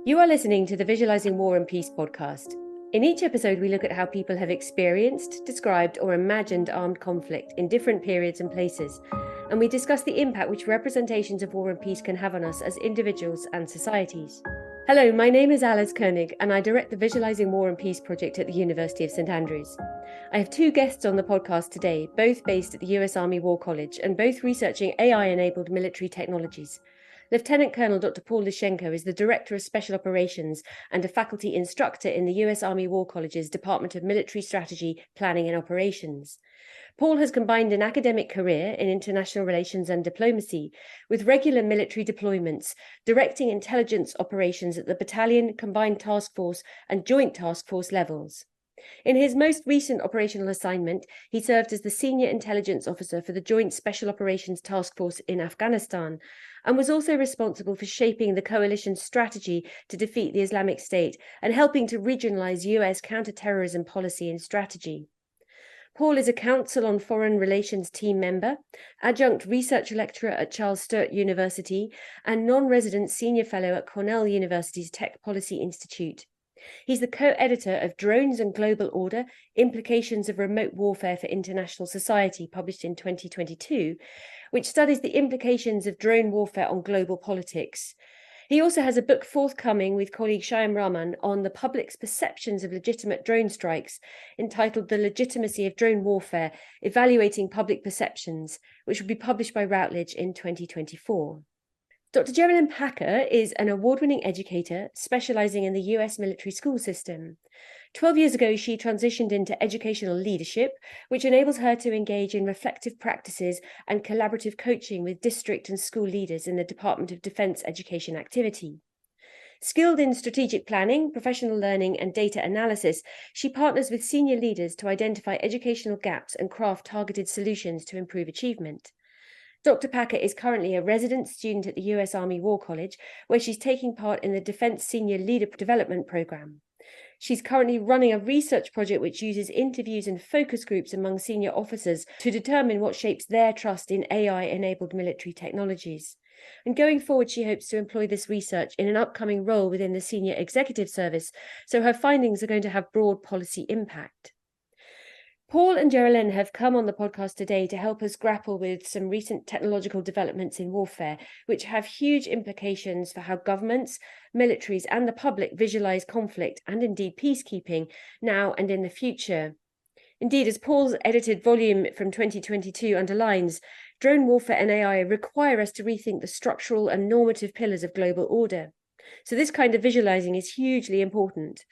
You are listening to the Visualising War and Peace podcast. In each episode, we look at how people have experienced, described, or imagined armed conflict in different periods and places, and we discuss the impact which representations of war and peace can have on us as individuals and societies. Hello, my name is Alice Koenig, and I direct the Visualising War and Peace project at the University of St Andrews. I have two guests on the podcast today, both based at the US Army War College and both researching AI-enabled military technologies. Lieutenant Colonel Dr Paul Lushenko is the Director of Special Operations and a Faculty Instructor in the US Army War College's Department of Military Strategy, Planning and Operations. Paul has combined an academic career in international relations and diplomacy with regular military deployments, directing intelligence operations at the Battalion, Combined Task Force and Joint Task Force levels. In his most recent operational assignment, he served as the Senior Intelligence Officer for the Joint Special Operations Task Force in Afghanistan, and was also responsible for shaping the coalition's strategy to defeat the Islamic State and helping to regionalize US counter-terrorism policy and strategy. Paul is a Council on Foreign Relations team member, adjunct research lecturer at Charles Sturt University, and non-resident senior fellow at Cornell University's Tech Policy Institute. He's the co-editor of Drones and Global Order, Implications of Remote Warfare for International Society, published in 2022, which studies the implications of drone warfare on global politics. He also has a book forthcoming with colleague Shyam Raman on the public's perceptions of legitimate drone strikes, entitled The Legitimacy of Drone Warfare, Evaluating Public Perceptions, which will be published by Routledge in 2024. Dr. Jerilyn is an award-winning educator specializing in the US military school system. 12 years ago, she transitioned into educational leadership, which enables her to engage in reflective practices and collaborative coaching with district and school leaders in the Department of Defense education activity. Skilled in strategic planning, professional learning, and data analysis, she partners with senior leaders to identify educational gaps and craft targeted solutions to improve achievement. Dr. Packer is currently a resident student at the US Army War College, where she's taking part in the Defense Senior Leader Development Program. She's currently running a research project which uses interviews and focus groups among senior officers to determine what shapes their trust in AI-enabled military technologies. And going forward, she hopes to employ this research in an upcoming role within the Senior Executive Service, so her findings are going to have broad policy impact. Paul and Jerilyn have come on the podcast today to help us grapple with some recent technological developments in warfare, which have huge implications for how governments, militaries, and the public visualize conflict and indeed peacekeeping now and in the future. Indeed, as Paul's edited volume from 2022 underlines, drone warfare and AI require us to rethink the structural and normative pillars of global order. So this kind of visualizing is hugely important.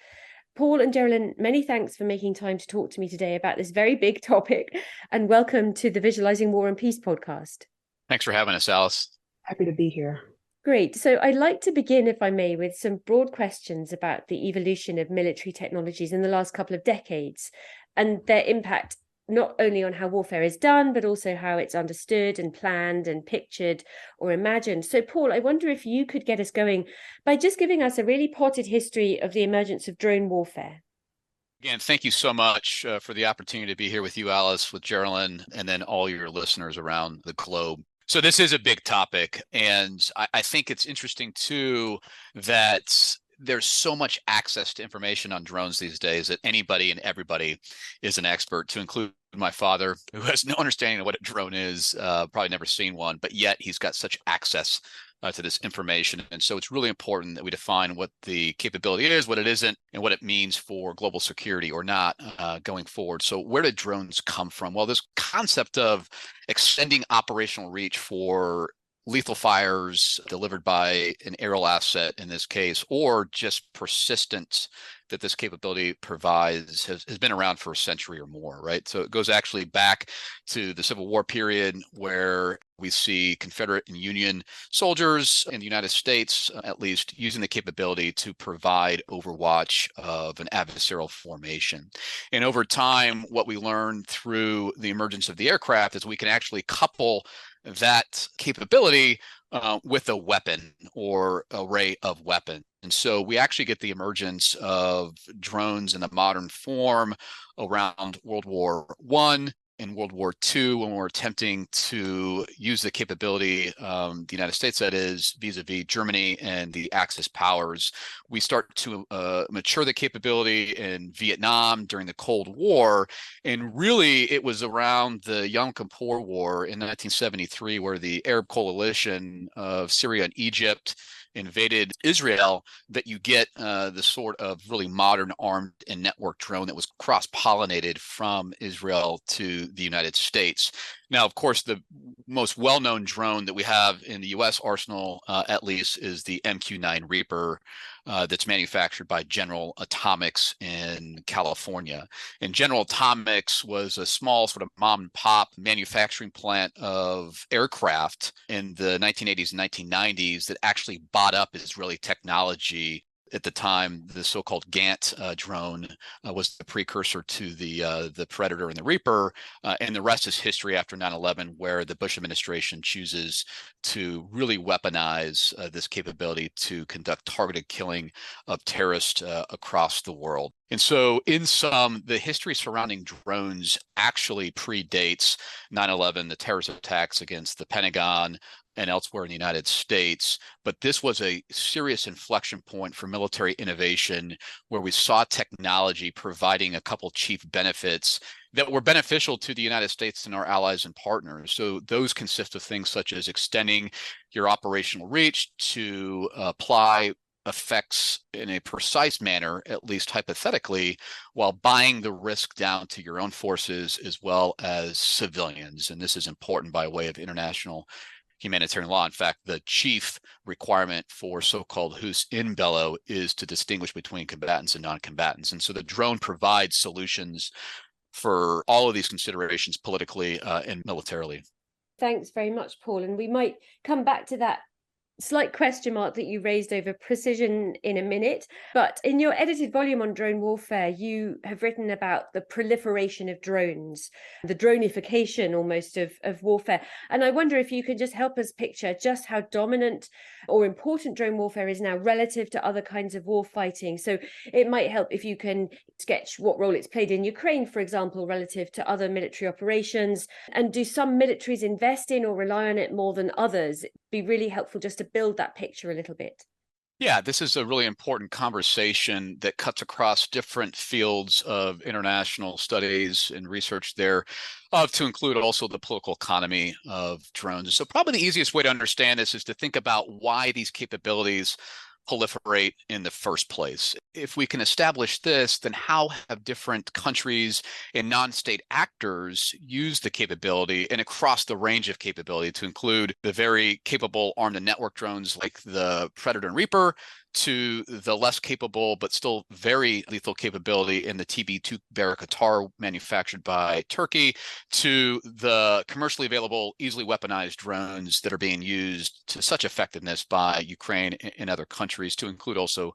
Paul and Jerilyn, many thanks for making time to talk to me today about this very big topic, and welcome to the Visualising War and Peace podcast. Thanks for having us, Alice. Happy to be here. Great. So I'd like to begin, if I may, with some broad questions about the evolution of military technologies in the last couple of decades and their impact not only on how warfare is done, but also how it's understood and planned and pictured or imagined. So, Paul, I wonder if you could get us going by just giving us a really potted history of the emergence of drone warfare. Again, thank you so much for the opportunity to be here with you, Alice, with Jerilyn, and then all your listeners around the globe. So this is a big topic, and I think it's interesting, too, that there's so much access to information on drones these days that anybody and everybody is an expert, to include my father, who has no understanding of what a drone is, probably never seen one, but yet he's got such access to this information. And so it's really important that we define what the capability is, what it isn't, and what it means for global security or not going forward. So where did drones come from? Well, this concept of extending operational reach for lethal fires delivered by an aerial asset in this case, or just persistence that this capability provides has been around for a century or more, right? So it goes actually back to the Civil War period, where we see Confederate and Union soldiers in the United States, at least, using the capability to provide overwatch of an adversarial formation. And over time, what we learned through the emergence of the aircraft is we can actually couple that capability with a weapon or array of weapons. And so we actually get the emergence of drones in the modern form around World War I, in World War II, when we're attempting to use the capability, the United States, that is, vis-a-vis Germany and the Axis powers, we start to mature the capability in Vietnam during the Cold War. And really, it was around the Yom Kippur War in 1973, where the Arab coalition of Syria and Egypt invaded Israel, that you get the sort of really modern armed and networked drone that was cross-pollinated from Israel to the United States. Now, of course, the most well-known drone that we have in the U.S. arsenal, at least, is the MQ-9 Reaper that's manufactured by General Atomics in California. And General Atomics was a small sort of mom-and-pop manufacturing plant of aircraft in the 1980s and 1990s that actually bought up Israeli technology. At the time, the so-called Gantt drone was the precursor to the Predator and the Reaper, and the rest is history after 9/11, where the Bush administration chooses to really weaponize this capability to conduct targeted killing of terrorists across the world. And so, in sum, the history surrounding drones actually predates 9/11, the terrorist attacks against the Pentagon and elsewhere in the United States. But this was a serious inflection point for military innovation, where we saw technology providing a couple chief benefits that were beneficial to the United States and our allies and partners. So those consist of things such as extending your operational reach to apply effects in a precise manner, at least hypothetically, while buying the risk down to your own forces as well as civilians. And this is important by way of international humanitarian law. In fact, the chief requirement for so-called jus in bello is to distinguish between combatants and non-combatants. And so the drone provides solutions for all of these considerations politically and militarily. Thanks very much, Paul. And we might come back to that slight question mark that you raised over precision in a minute. But in your edited volume on drone warfare, you have written about the proliferation of drones, the dronification almost of warfare. And I wonder if you could just help us picture just how dominant or important drone warfare is now relative to other kinds of war fighting. So it might help if you can sketch what role it's played in Ukraine, for example, relative to other military operations. And do some militaries invest in or rely on it more than others? It'd be really helpful just to build that picture a little bit. Yeah, this is a really important conversation that cuts across different fields of international studies and research there, to include also the political economy of drones. So probably the easiest way to understand this is to think about why these capabilities proliferate in the first place. If we can establish this, then how have different countries and non-state actors used the capability and across the range of capability, to include the very capable armed and network drones like the Predator and Reaper, to the less capable but still very lethal capability in the TB2 Bayraktar manufactured by Turkey, to the commercially available, easily weaponized drones that are being used to such effectiveness by Ukraine and other countries, to include also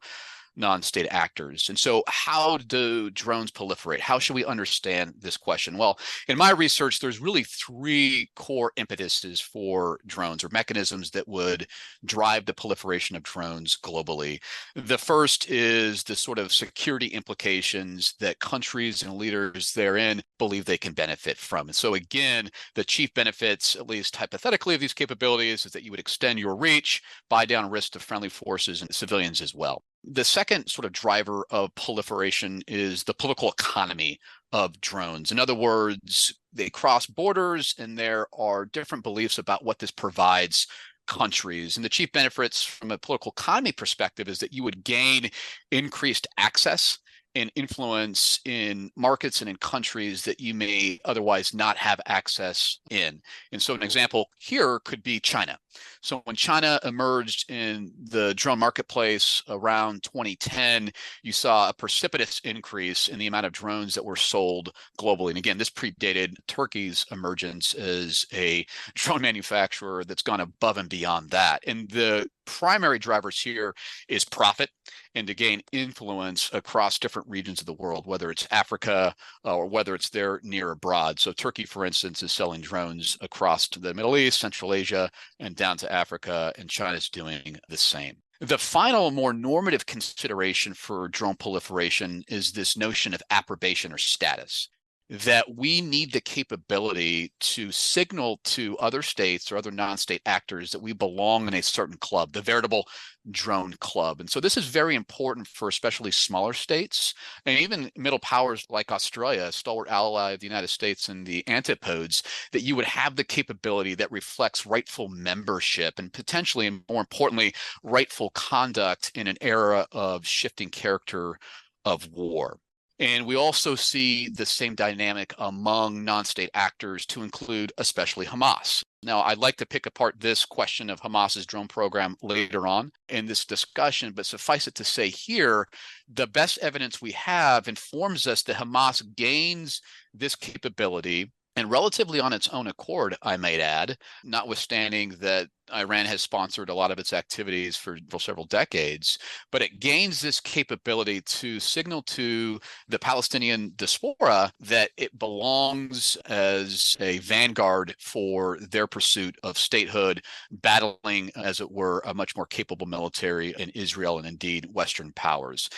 non-state actors. And so how do drones proliferate? How should we understand this question? Well, in my research, there's really three core impetuses for drones, or mechanisms that would drive the proliferation of drones globally. The first is the sort of security implications that countries and leaders therein believe they can benefit from. And so again, the chief benefits, at least hypothetically, of these capabilities is that you would extend your reach, buy down risk to friendly forces and civilians as well. The second sort of driver of proliferation is the political economy of drones. In other words, they cross borders, and there are different beliefs about what this provides countries. And the chief benefits from a political economy perspective is that you would gain increased access and influence in markets and in countries that you may otherwise not have access in. And so an example here could be China. So when China emerged in the drone marketplace around 2010, you saw a precipitous increase in the amount of drones that were sold globally. And again, this predated Turkey's emergence as a drone manufacturer that's gone above and beyond that. And the primary drivers here is profit and to gain influence across different regions of the world, whether it's Africa or whether it's there near abroad. So Turkey, for instance, is selling drones across to the Middle East, Central Asia, and down to Africa, and China's doing the same. The final, more normative consideration for drone proliferation is this notion of approbation or status. that we need the capability to signal to other states or other non-state actors that we belong in a certain club, the veritable drone club. And so this is very important for especially smaller states and even middle powers like Australia, a stalwart ally of the United States in the antipodes, that you would have the capability that reflects rightful membership and potentially, and more importantly, rightful conduct in an era of shifting character of war. And we also see the same dynamic among non-state actors, to include especially Hamas. Now, I'd like to pick apart this question of Hamas's drone program later on in this discussion, but suffice it to say here, the best evidence we have informs us that Hamas gains this capability, and relatively on its own accord, I might add, notwithstanding that Iran has sponsored a lot of its activities for several decades, but it gains this capability to signal to the Palestinian diaspora that it belongs as a vanguard for their pursuit of statehood, battling, as it were, a much more capable military in Israel and indeed Western powers.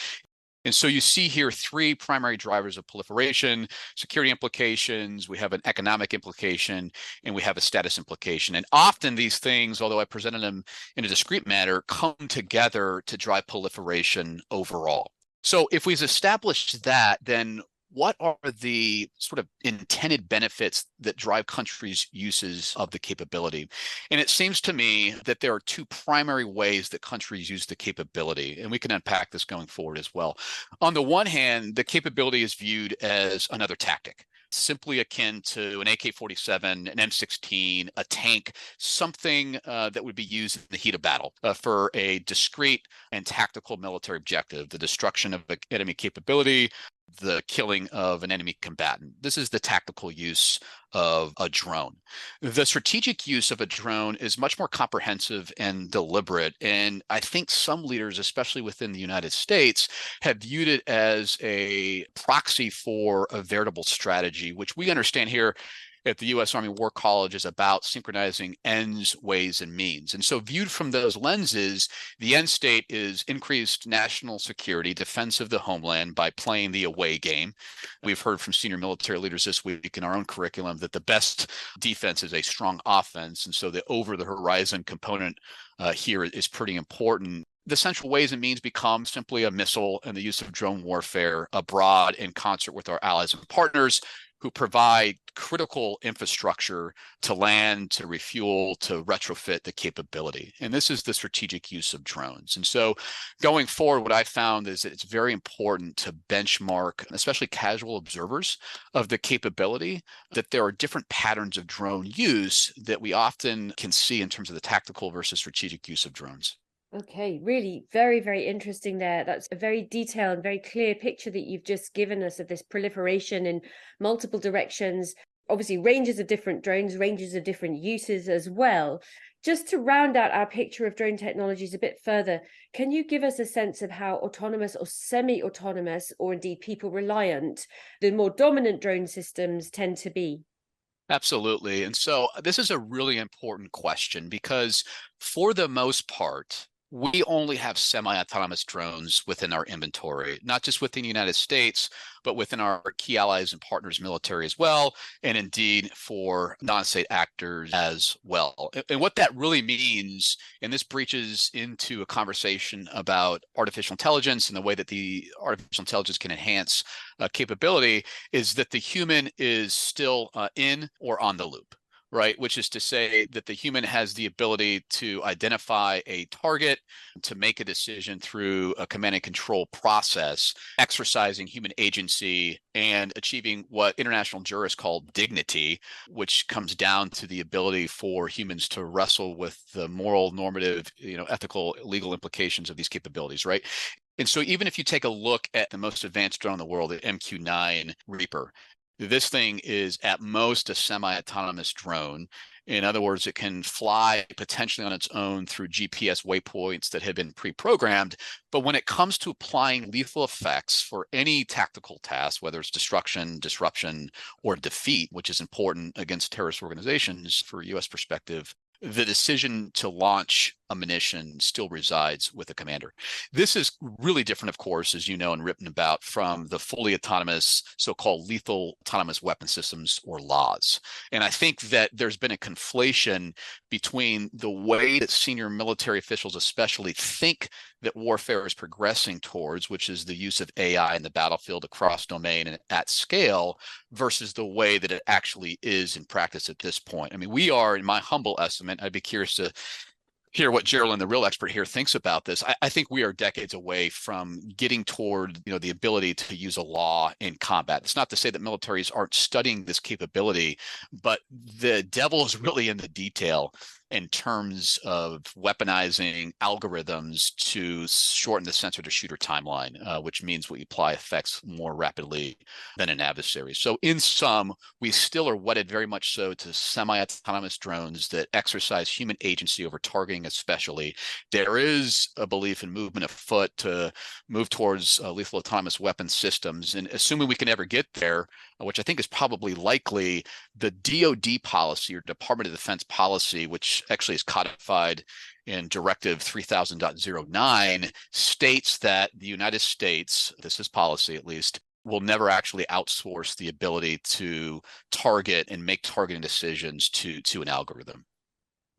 And so you see here three primary drivers of proliferation: security implications, we have an economic implication, and we have a status implication. And often these things, although I presented them in a discrete manner, come together to drive proliferation overall. So if we've established that, then what are the sort of intended benefits that drive countries' uses of the capability? And it seems to me that there are two primary ways that countries use the capability, and we can unpack this going forward as well. On the one hand, the capability is viewed as another tactic, simply akin to an AK-47, an M16, a tank, something that would be used in the heat of battle for a discrete and tactical military objective, the destruction of an enemy capability, the killing of an enemy combatant. This is the tactical use of a drone. The strategic use of a drone is much more comprehensive and deliberate. And I think some leaders, especially within the United States, have viewed it as a proxy for a veritable strategy, which we understand here at the U.S. Army War College is about synchronizing ends, ways, and means. And so viewed from those lenses, the end state is increased national security, defense of the homeland by playing the away game. We've heard from senior military leaders this week in our own curriculum that the best defense is a strong offense. And so the over-the-horizon component here is pretty important. The central ways and means become simply a missile and the use of drone warfare abroad in concert with our allies and partners who provide critical infrastructure to land, to refuel, to retrofit the capability. And this is the strategic use of drones. And so going forward, what I found is that it's very important to benchmark, especially casual observers of the capability, that there are different patterns of drone use that we often can see in terms of the tactical versus strategic use of drones. Okay, really very, very interesting there. That's a very detailed and very clear picture that you've just given us of this proliferation in multiple directions. Obviously, ranges of different drones, ranges of different uses as well. Just to round out our picture of drone technologies a bit further, can you give us a sense of how autonomous or semi-autonomous, or indeed people reliant, the more dominant drone systems tend to be? Absolutely. And so this is a really important question because for the most part, we only have semi-autonomous drones within our inventory, not just within the United States, but within our key allies and partners military as well, and indeed for non-state actors as well. And what that really means, and this breaches into a conversation about artificial intelligence and the way that the artificial intelligence can enhance capability, is that the human is still in or on the loop. Right, which is to say that the human has the ability to identify a target, to make a decision through a command and control process, exercising human agency and achieving what international jurists call dignity, which comes down to the ability for humans to wrestle with the moral, normative, ethical, legal implications of these capabilities, right? And so even if you take a look at the most advanced drone in the world, the MQ-9 Reaper, this thing is at most a semi-autonomous drone. In other words, it can fly potentially on its own through GPS waypoints that have been pre-programmed. But when it comes to applying lethal effects for any tactical task, whether it's destruction, disruption, or defeat, which is important against terrorist organizations for U.S. perspective, the decision to launch ammunition still resides with the commander. This is really different, of course, as you know and written about, from the fully autonomous, so-called lethal autonomous weapon systems, or LAWs. And I think that there's been a conflation between the way that senior military officials especially think that warfare is progressing towards, which is the use of AI in the battlefield across domain and at scale, versus the way that it actually is in practice at this point. I mean, we are, in my humble estimate, I'd be curious to hear what Jerilyn, the real expert here, thinks about this. I think we are decades away from getting toward, the ability to use a law in combat. It's not to say that militaries aren't studying this capability, but the devil is really in the detail in terms of weaponizing algorithms to shorten the sensor to shooter timeline, which means we apply effects more rapidly than an adversary. So in sum, we still are wedded very much so to semi-autonomous drones that exercise human agency over targeting especially. There is a belief and movement afoot to move towards lethal autonomous weapon systems. And assuming we can ever get there, which I think is probably likely, the DoD policy, or Department of Defense policy, which actually is codified in Directive 3000.09, states that the United States, this is policy at least, will never actually outsource the ability to target and make targeting decisions to an algorithm.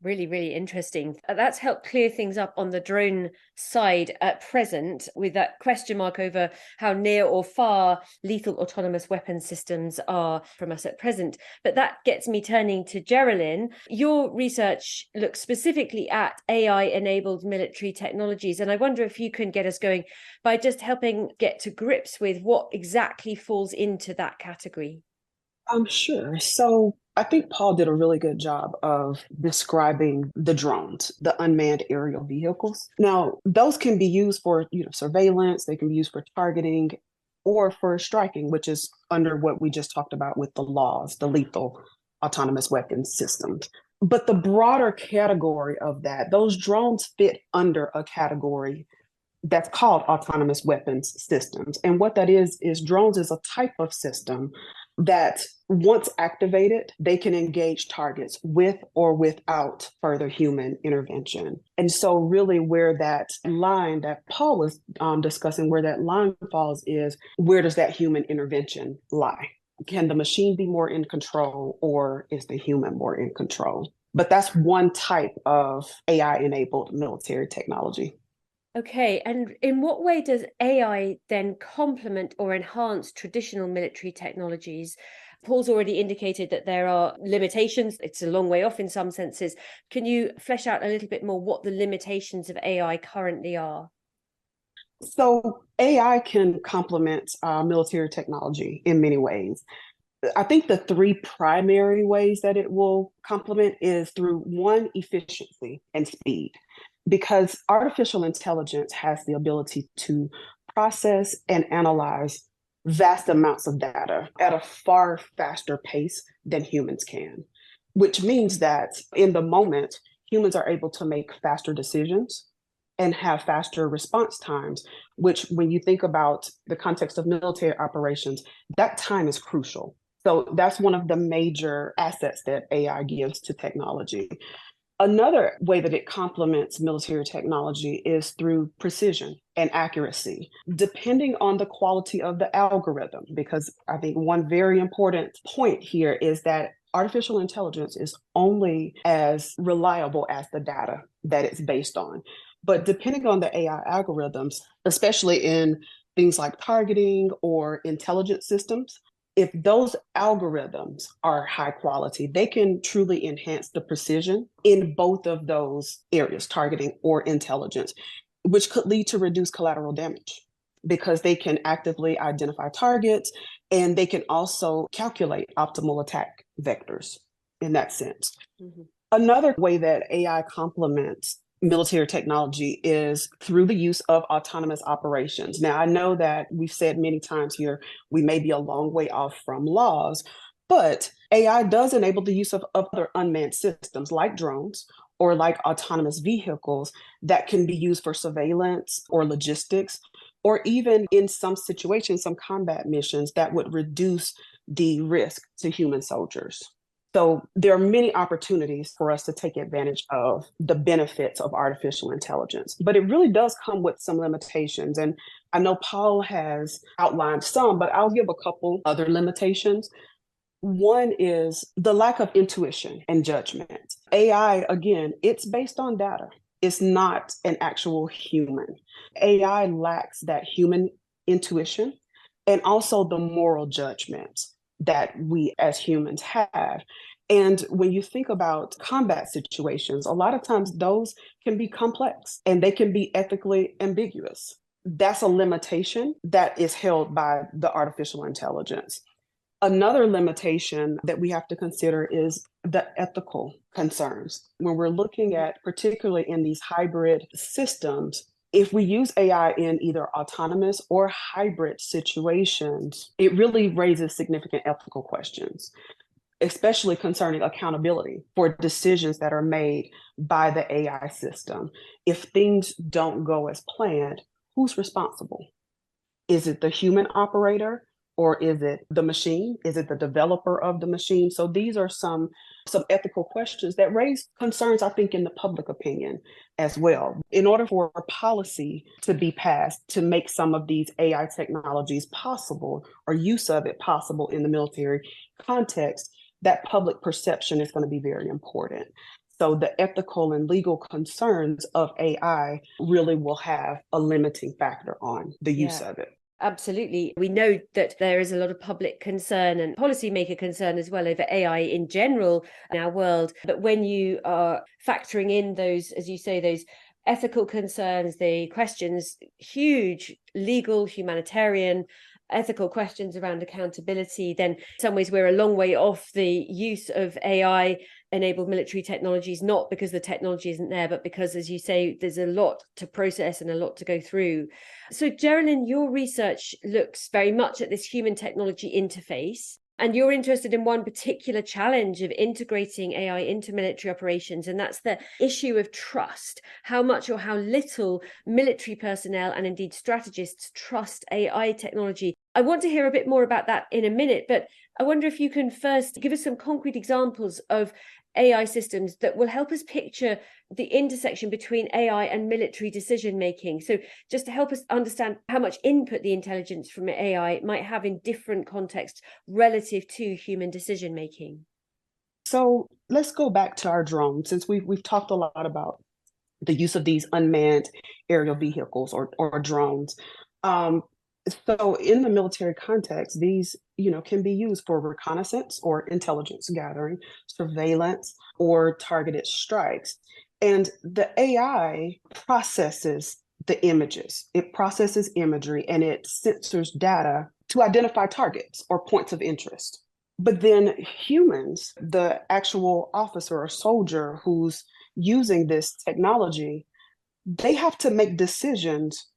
Really, really interesting. That's helped clear things up on the drone side at present, with that question mark over how near or far lethal autonomous weapon systems are from us at present. But that gets me turning to Jerilyn. Your research looks specifically at AI-enabled military technologies, and I wonder if you can get us going by just helping get to grips with what exactly falls into that category. Sure. So I think Paul did a really good job of describing the drones, the unmanned aerial vehicles. Now, those can be used for, surveillance, they can be used for targeting, or for striking, which is under what we just talked about with the LAWs, the lethal autonomous weapons systems. But the broader category of that, those drones fit under a category that's called autonomous weapons systems. And what that is drones is a type of system that once activated, they can engage targets with or without further human intervention. And so really where that line that Paul was discussing, where that line falls is, where does that human intervention lie? Can the machine be more in control, or is the human more in control? But that's one type of AI-enabled military technology. Okay, and in what way does AI then complement or enhance traditional military technologies? Paul's already indicated that there are limitations. It's a long way off in some senses. Can you flesh out a little bit more what the limitations of AI currently are? So AI can complement military technology in many ways. I think the three primary ways that it will complement is through, one, efficiency and speed, because artificial intelligence has the ability to process and analyze vast amounts of data at a far faster pace than humans can, which means that in the moment, humans are able to make faster decisions and have faster response times, which, when you think about the context of military operations, that time is crucial. So that's one of the major assets that AI gives to technology. Another way that it complements military technology is through precision and accuracy, depending on the quality of the algorithm, because I think one very important point here is that artificial intelligence is only as reliable as the data that it's based on. But depending on the AI algorithms, especially in things like targeting or intelligence systems, if those algorithms are high quality, they can truly enhance the precision in both of those areas, targeting or intelligence, which could lead to reduced collateral damage because they can actively identify targets and they can also calculate optimal attack vectors in that sense. Mm-hmm. Another way that AI complements military technology is through the use of autonomous operations. Now, I know that we've said many times here, we may be a long way off from LAWs, but AI does enable the use of other unmanned systems like drones or like autonomous vehicles that can be used for surveillance or logistics, or even in some situations, some combat missions that would reduce the risk to human soldiers. So there are many opportunities for us to take advantage of the benefits of artificial intelligence, but it really does come with some limitations. And I know Paul has outlined some, but I'll give a couple other limitations. One is the lack of intuition and judgment. AI, again, it's based on data. It's not an actual human. AI lacks that human intuition and also the moral judgment that we as humans have. And when you think about combat situations, a lot of times those can be complex and they can be ethically ambiguous. That's a limitation that is held by the artificial intelligence. Another limitation that we have to consider is the ethical concerns. When we're looking at, particularly in these hybrid systems, if we use AI in either autonomous or hybrid situations, it really raises significant ethical questions, especially concerning accountability for decisions that are made by the AI system. If things don't go as planned, who's responsible? Is it the human operator? Or is it the machine? Is it the developer of the machine? So these are some ethical questions that raise concerns, I think, in the public opinion as well. In order for policy to be passed to make some of these AI technologies possible or use of it possible in the military context, that public perception is going to be very important. So the ethical and legal concerns of AI really will have a limiting factor on the use of it. Absolutely. We know that there is a lot of public concern and policymaker concern as well over AI in general in our world. But when you are factoring in those, as you say, those ethical concerns, the questions, huge legal, humanitarian, ethical questions around accountability, then in some ways we're a long way off the use of AI enabled military technologies, not because the technology isn't there, but because, as you say, there's a lot to process and a lot to go through. So Jerilyn, your research looks very much at this human technology interface, and you're interested in one particular challenge of integrating AI into military operations, and that's the issue of trust. How much or how little military personnel and indeed strategists trust AI technology. I want to hear a bit more about that in a minute, but I wonder if you can first give us some concrete examples of AI systems that will help us picture the intersection between AI and military decision making. So just to help us understand how much input the intelligence from AI might have in different contexts relative to human decision making. So let's go back to our drones, since we've talked a lot about the use of these unmanned aerial vehicles or drones. So in the military context, these, can be used for reconnaissance or intelligence gathering, surveillance, or targeted strikes. And the AI processes the images. It processes imagery and it censors data to identify targets or points of interest. But then humans, the actual officer or soldier who's using this technology, they have to make decisions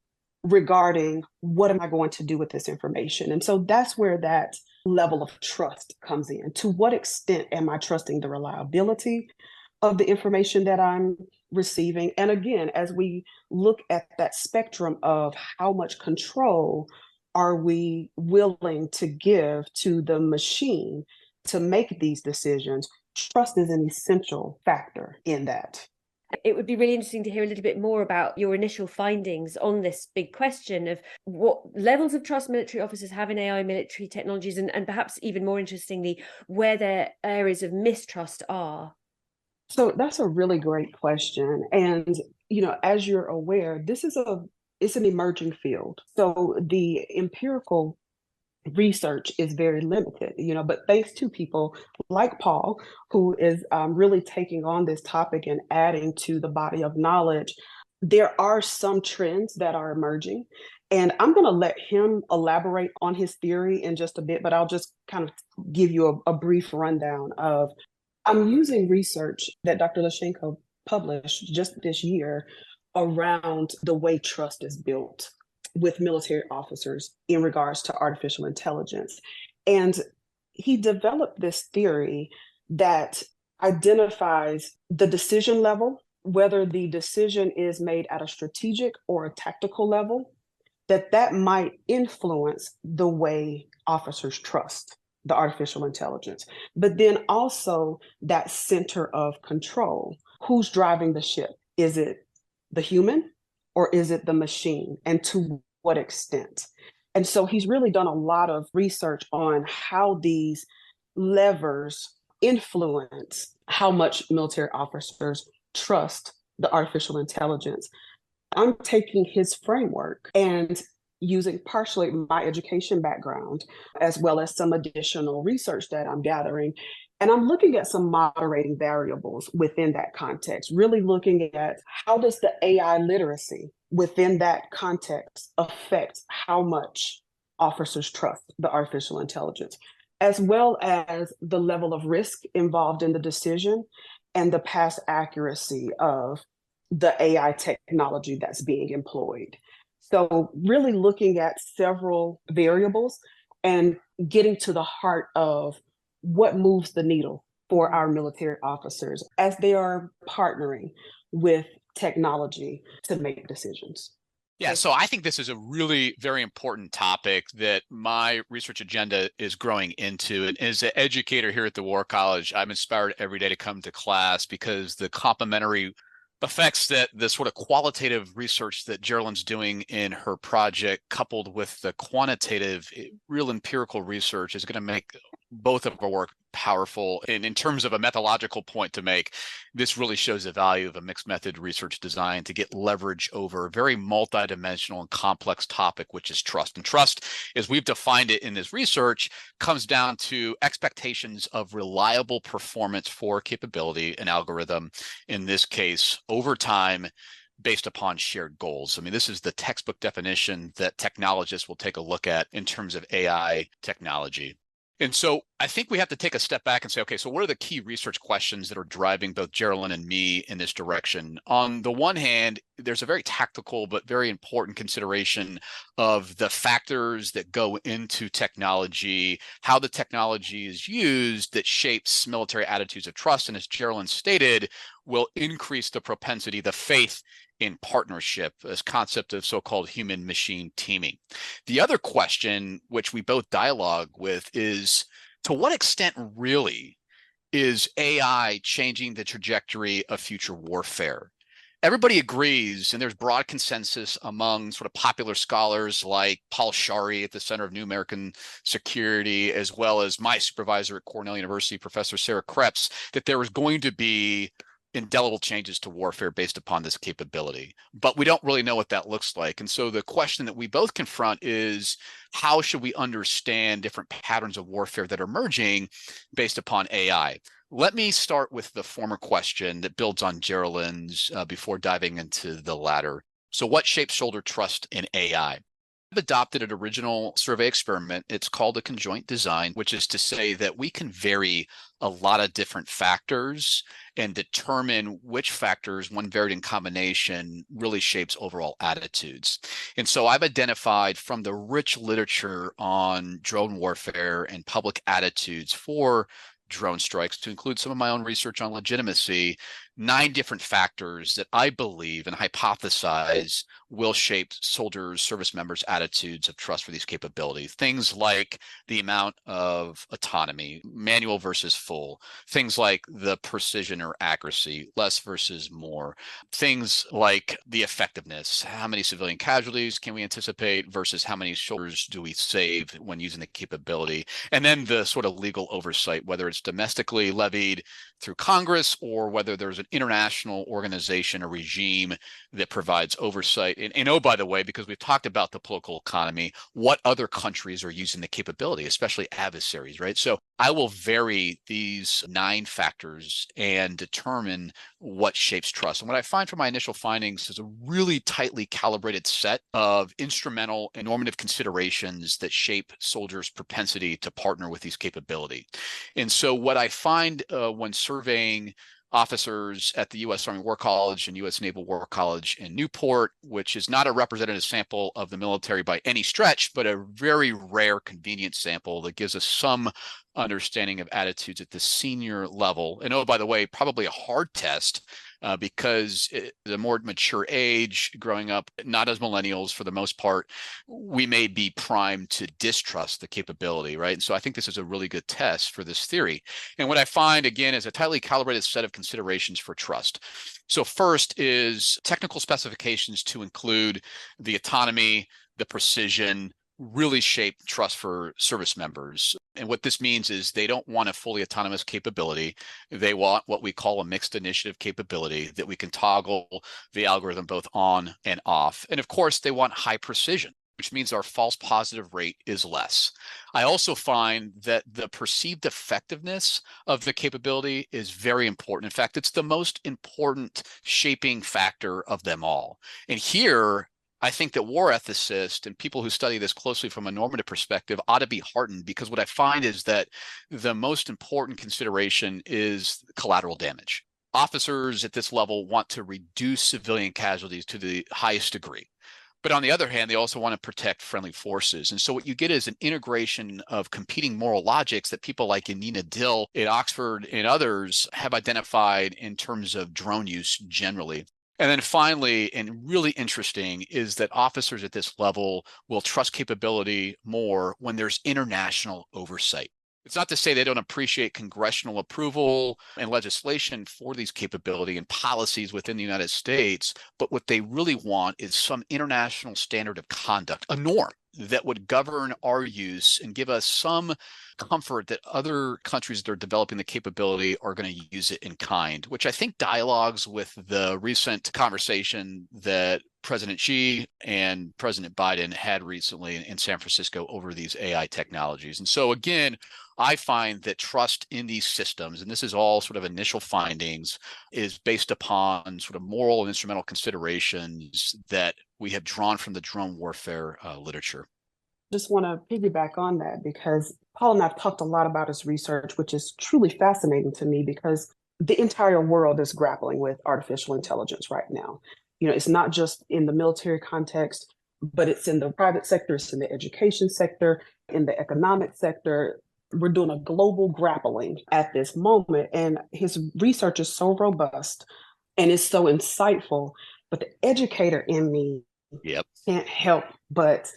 regarding what am I going to do with this information. And so that's where that level of trust comes in. To what extent am I trusting the reliability of the information that I'm receiving? And again, as we look at that spectrum of how much control are we willing to give to the machine to make these decisions, trust is an essential factor in that. It would be really interesting to hear a little bit more about your initial findings on this big question of what levels of trust military officers have in AI military technologies, and perhaps even more interestingly, where their areas of mistrust are. So that's a really great question. And, as you're aware, it's an emerging field. So the empirical research is very limited, but thanks to people like Paul, who is really taking on this topic and adding to the body of knowledge, there are some trends that are emerging. And I'm going to let him elaborate on his theory in just a bit, but I'll just kind of give you a brief rundown of, I'm using research that Dr. Lushenko published just this year around the way trust is built with military officers in regards to artificial intelligence. And he developed this theory that identifies the decision level, whether the decision is made at a strategic or a tactical level, that might influence the way officers trust the artificial intelligence, but then also that center of control. Who's driving the ship? Is it the human or is it the machine? And to what extent? And so he's really done a lot of research on how these levers influence how much military officers trust the artificial intelligence. I'm taking his framework and using partially my education background, as well as some additional research that I'm gathering. And I'm looking at some moderating variables within that context, really looking at how does the AI literacy within that context affect how much officers trust the artificial intelligence, as well as the level of risk involved in the decision and the past accuracy of the AI technology that's being employed. So really looking at several variables and getting to the heart of what moves the needle for our military officers as they are partnering with technology to make decisions. Yeah, so I think this is a really very important topic that my research agenda is growing into. And as an educator here at the War College, I'm inspired every day to come to class because the complementary effects that the sort of qualitative research that Jerilyn's doing in her project, coupled with the quantitative, real empirical research, is going to make both of our work powerful. And in terms of a methodological point to make, this really shows the value of a mixed method research design to get leverage over a very multidimensional and complex topic, which is trust. And trust, as we've defined it in this research, comes down to expectations of reliable performance for capability and algorithm, in this case, over time, based upon shared goals. I mean, this is the textbook definition that technologists will take a look at in terms of AI technology. And so I think we have to take a step back and say, okay, so what are the key research questions that are driving both Jerilyn and me in this direction? On the one hand, there's a very tactical but very important consideration of the factors that go into technology, how the technology is used that shapes military attitudes of trust, and as Jerilyn stated, will increase the propensity, the faith in partnership, this concept of so-called human-machine teaming. The other question, which we both dialogue with, is to what extent really is AI changing the trajectory of future warfare? Everybody agrees, and there's broad consensus among sort of popular scholars like Paul Shari at the Center of New American Security, as well as my supervisor at Cornell University, Professor Sarah Krebs, that there is going to be indelible changes to warfare based upon this capability. But we don't really know what that looks like. And so the question that we both confront is, how should we understand different patterns of warfare that are emerging based upon AI? Let me start with the former question that builds on Jerilyn's before diving into the latter. So what shapes shoulder trust in AI? I've adopted an original survey experiment. It's called a conjoint design, which is to say that we can vary a lot of different factors and determine which factors, when varied in combination, really shapes overall attitudes. And so I've identified from the rich literature on drone warfare and public attitudes for drone strikes, to include some of my own research on legitimacy, 9 different factors that I believe and hypothesize will shape soldiers, service members' attitudes of trust for these capabilities. Things like the amount of autonomy, manual versus full. Things like the precision or accuracy, less versus more. Things like the effectiveness. How many civilian casualties can we anticipate versus how many soldiers do we save when using the capability? And then the sort of legal oversight, whether it's domestically levied through Congress or whether there's an international organization or regime that provides oversight. And oh, by the way, because we've talked about the political economy, what other countries are using the capability, especially adversaries, right? So I will vary these 9 factors and determine what shapes trust. And what I find from my initial findings is a really tightly calibrated set of instrumental and normative considerations that shape soldiers' propensity to partner with these capabilities. And so what I find when surveying officers at the U.S. Army War College and U.S. Naval War College in Newport, which is not a representative sample of the military by any stretch, but a very rare, convenient sample that gives us some understanding of attitudes at the senior level. And oh, by the way, probably a hard test because the more mature age, growing up, not as millennials for the most part, we may be primed to distrust the capability, right? And so I think this is a really good test for this theory. And what I find, again, is a tightly calibrated set of considerations for trust. So first is technical specifications to include the autonomy, the precision, really shape trust for service members. And what this means is they don't want a fully autonomous capability. They want what we call a mixed initiative capability, that we can toggle the algorithm both on and off. And of course, they want high precision, which means our false positive rate is less. I also find that the perceived effectiveness of the capability is very important. In fact, it's the most important shaping factor of them all. And here, I think that war ethicists and people who study this closely from a normative perspective ought to be heartened, because what I find is that the most important consideration is collateral damage. Officers at this level want to reduce civilian casualties to the highest degree. But on the other hand, they also want to protect friendly forces. And so what you get is an integration of competing moral logics that people like Yanina Dill at Oxford and others have identified in terms of drone use generally. And then finally, and really interesting, is that officers at this level will trust capability more when there's international oversight. It's not to say they don't appreciate congressional approval and legislation for these capability and policies within the United States, but what they really want is some international standard of conduct, a norm that would govern our use and give us some comfort that other countries that are developing the capability are going to use it in kind, which I think dialogues with the recent conversation that President Xi and President Biden had recently in San Francisco over these AI technologies. And so again, I find that trust in these systems, and this is all sort of initial findings, is based upon sort of moral and instrumental considerations that we have drawn from the drone warfare literature. Just want to piggyback on that, because Paul and I have talked a lot about his research, which is truly fascinating to me, because the entire world is grappling with artificial intelligence right now. You know, it's not just in the military context, but it's in the private sector, it's in the education sector, in the economic sector. We're doing a global grappling at this moment. And his research is so robust and is so insightful, but the educator in me can't help but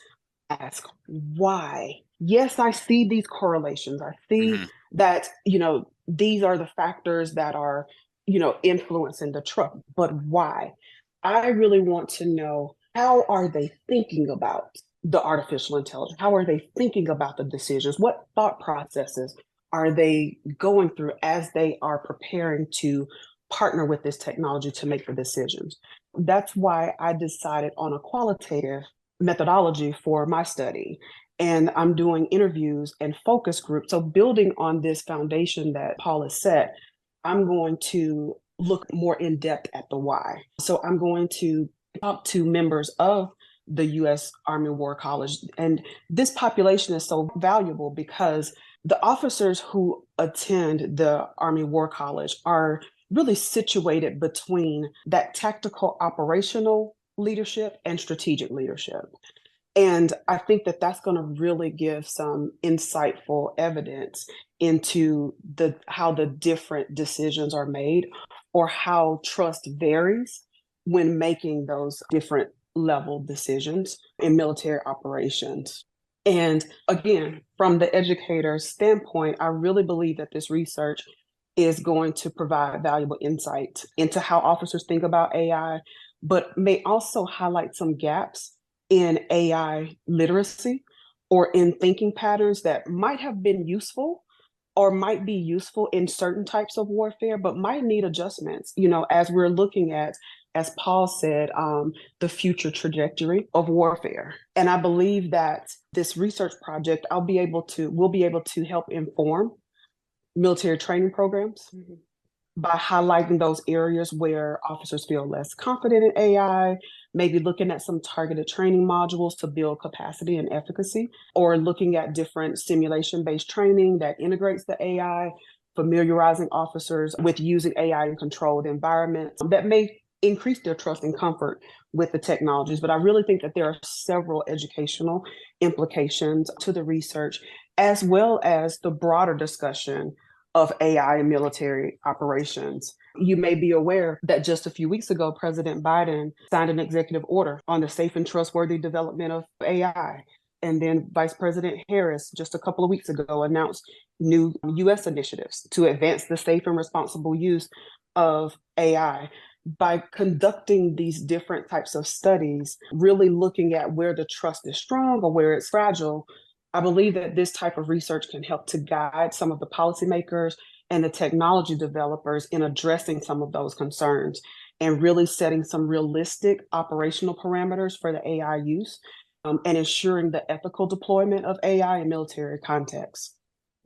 ask why. Yes, I see these correlations. I see that, you know, these are the factors that are, you know, influencing the trust, but why? I really want to know, how are they thinking about the artificial intelligence? How are they thinking about the decisions? What thought processes are they going through as they are preparing to partner with this technology to make the decisions? That's why I decided on a qualitative methodology for my study. And I'm doing interviews and focus groups. So building on this foundation that Paul has set, I'm going to look more in depth at the why. So I'm going to talk to members of the U.S. Army War College. And this population is so valuable because the officers who attend the Army War College are really situated between that tactical operational leadership and strategic leadership. And I think that that's going to really give some insightful evidence into how the different decisions are made, or how trust varies when making those different level decisions in military operations. And again, from the educator's standpoint, I really believe that this research is going to provide valuable insight into how officers think about AI, but may also highlight some gaps in AI literacy or in thinking patterns that might have been useful or might be useful in certain types of warfare, but might need adjustments, you know, as we're looking at, as Paul said, the future trajectory of warfare. And I believe that this research project, we'll be able to help inform military training programs by highlighting those areas where officers feel less confident in AI, maybe looking at some targeted training modules to build capacity and efficacy, or looking at different simulation-based training that integrates the AI, familiarizing officers with using AI in controlled environments that may increase their trust and comfort with the technologies. But I really think that there are several educational implications to the research, as well as the broader discussion of AI in military operations. You may be aware that just a few weeks ago, President Biden signed an executive order on the safe and trustworthy development of AI. And then Vice President Harris, just a couple of weeks ago, announced new U.S. initiatives to advance the safe and responsible use of AI. By conducting these different types of studies, really looking at where the trust is strong or where it's fragile, I believe that this type of research can help to guide some of the policymakers and the technology developers in addressing some of those concerns and really setting some realistic operational parameters for the AI use, and ensuring the ethical deployment of AI in military contexts.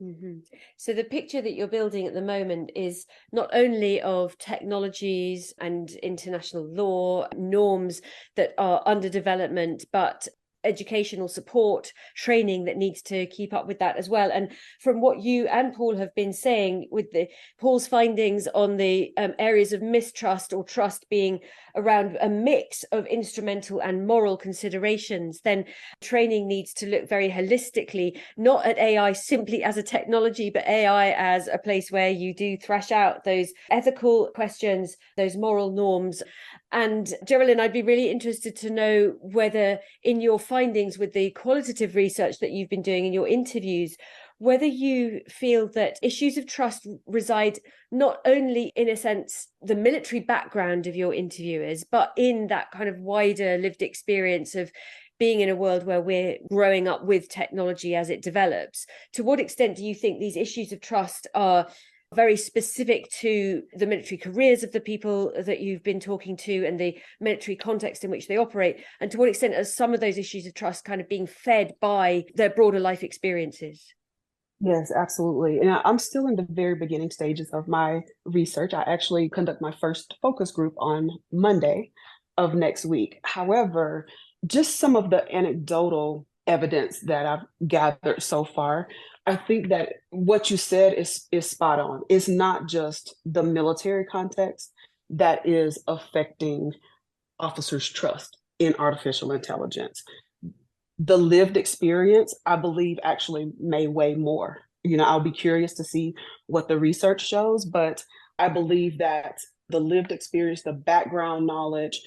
Mm-hmm. So the picture that you're building at the moment is not only of technologies and international law norms that are under development, but educational support, training that needs to keep up with that as well. And from what you and Paul have been saying, with Paul's findings on the areas of mistrust or trust being around a mix of instrumental and moral considerations, then training needs to look very holistically, not at AI simply as a technology, but AI as a place where you do thrash out those ethical questions, those moral norms. And Jerilyn, I'd be really interested to know whether in your findings with the qualitative research that you've been doing in your interviews, whether you feel that issues of trust reside not only, in a sense, the military background of your interviewers, but in that kind of wider lived experience of being in a world where we're growing up with technology as it develops. To what extent do you think these issues of trust are very specific to the military careers of the people that you've been talking to and the military context in which they operate? And to what extent are some of those issues of trust kind of being fed by their broader life experiences? Yes, absolutely. And I'm still in the very beginning stages of my research. I actually conduct my first focus group on Monday of next week. However, just some of the anecdotal evidence that I've gathered so far, I think that what you said is spot on. It's not just the military context that is affecting officers' trust in artificial intelligence. The lived experience, I believe, actually may weigh more. I'll be curious to see what the research shows, but I believe that the lived experience, the background knowledge,